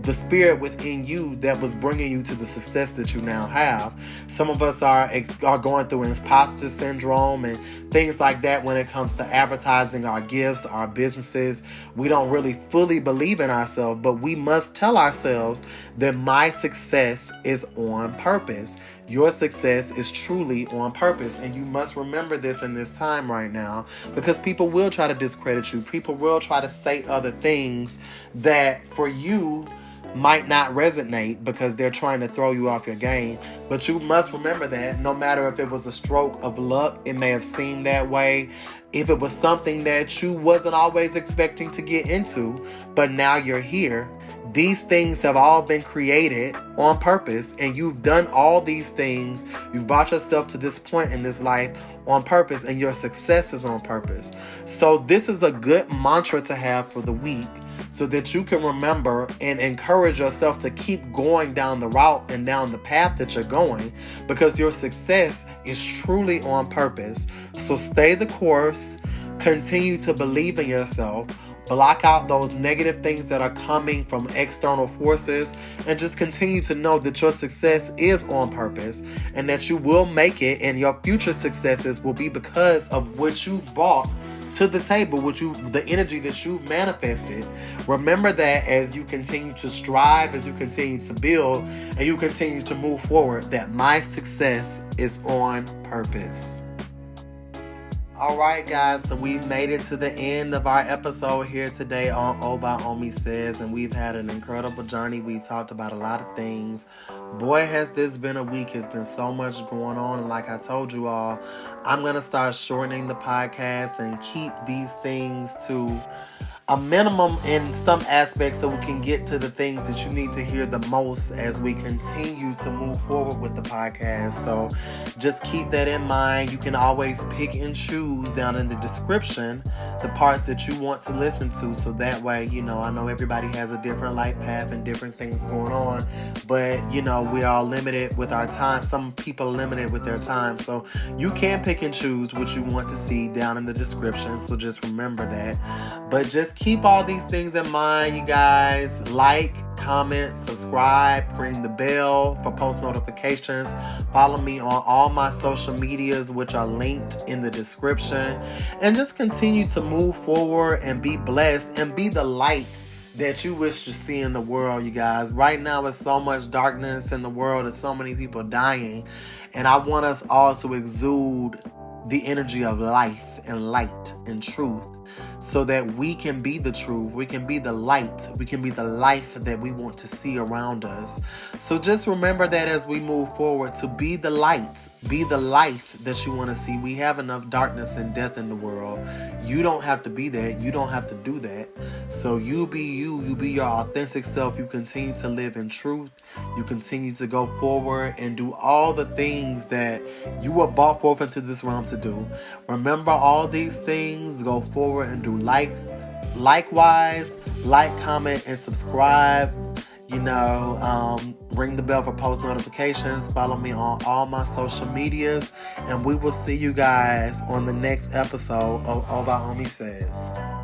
the spirit within you that was bringing you to the success that you now have. Some of us are going through imposter syndrome and things like that when it comes to advertising our gifts, our businesses. We don't really fully believe in ourselves, but we must tell ourselves that my success is on purpose. Your success is truly on purpose. And you must remember this in this time right now, because people will try to discredit you. People will try to say other things that for you might not resonate because they're trying to throw you off your game. But you must remember that no matter if it was a stroke of luck, it may have seemed that way. If it was something that you wasn't always expecting to get into, but now you're here, these things have all been created on purpose, and you've done all these things. You've brought yourself to this point in this life on purpose, and your success is on purpose. So this is a good mantra to have for the week, so that you can remember and encourage yourself to keep going down the route and down the path that you're going, because your success is truly on purpose. So stay the course, continue to believe in yourself, block out those negative things that are coming from external forces, and just continue to know that your success is on purpose and that you will make it, and your future successes will be because of what you brought to the table, the energy that you've manifested. Remember that as you continue to strive, as you continue to build, and you continue to move forward, that my success is on purpose. All right, guys, so we've made it to the end of our episode here today on ObaOmiSays, and we've had an incredible journey. We talked about a lot of things. Boy, has this been a week. It's been so much going on, and like I told you all, I'm going to start shortening the podcast and keep these things to a minimum in some aspects, so we can get to the things that you need to hear the most as we continue to move forward with the podcast. So just keep that in mind. You can always pick and choose down in the description the parts that you want to listen to, so that way, I know everybody has a different life path and different things going on, but we are limited with our time. Some people are limited with their time, so you can pick and choose what you want to see down in the description. So just remember that. But just keep all these things in mind, you guys. Like, comment, subscribe, ring the bell for post notifications. Follow me on all my social medias, which are linked in the description. And just continue to move forward and be blessed and be the light that you wish to see in the world, you guys. Right now, there's so much darkness in the world and so many people dying. And I want us all to exude the energy of life and light and truth so that we can be the truth, we can be the light, we can be the life that we want to see around us. So just remember that as we move forward, to be the light, be the life that you want to see. We have enough darkness and death in the world. You don't have to be that. You don't have to do that. So you be you. You be your authentic self. You continue to live in truth. You continue to go forward and do all the things that you were brought forth into this realm to do. Remember all these things. Go forward and do likewise, like, comment, and subscribe. Ring the bell for post notifications. Follow me on all my social medias. And we will see you guys on the next episode of ObaOmiSays.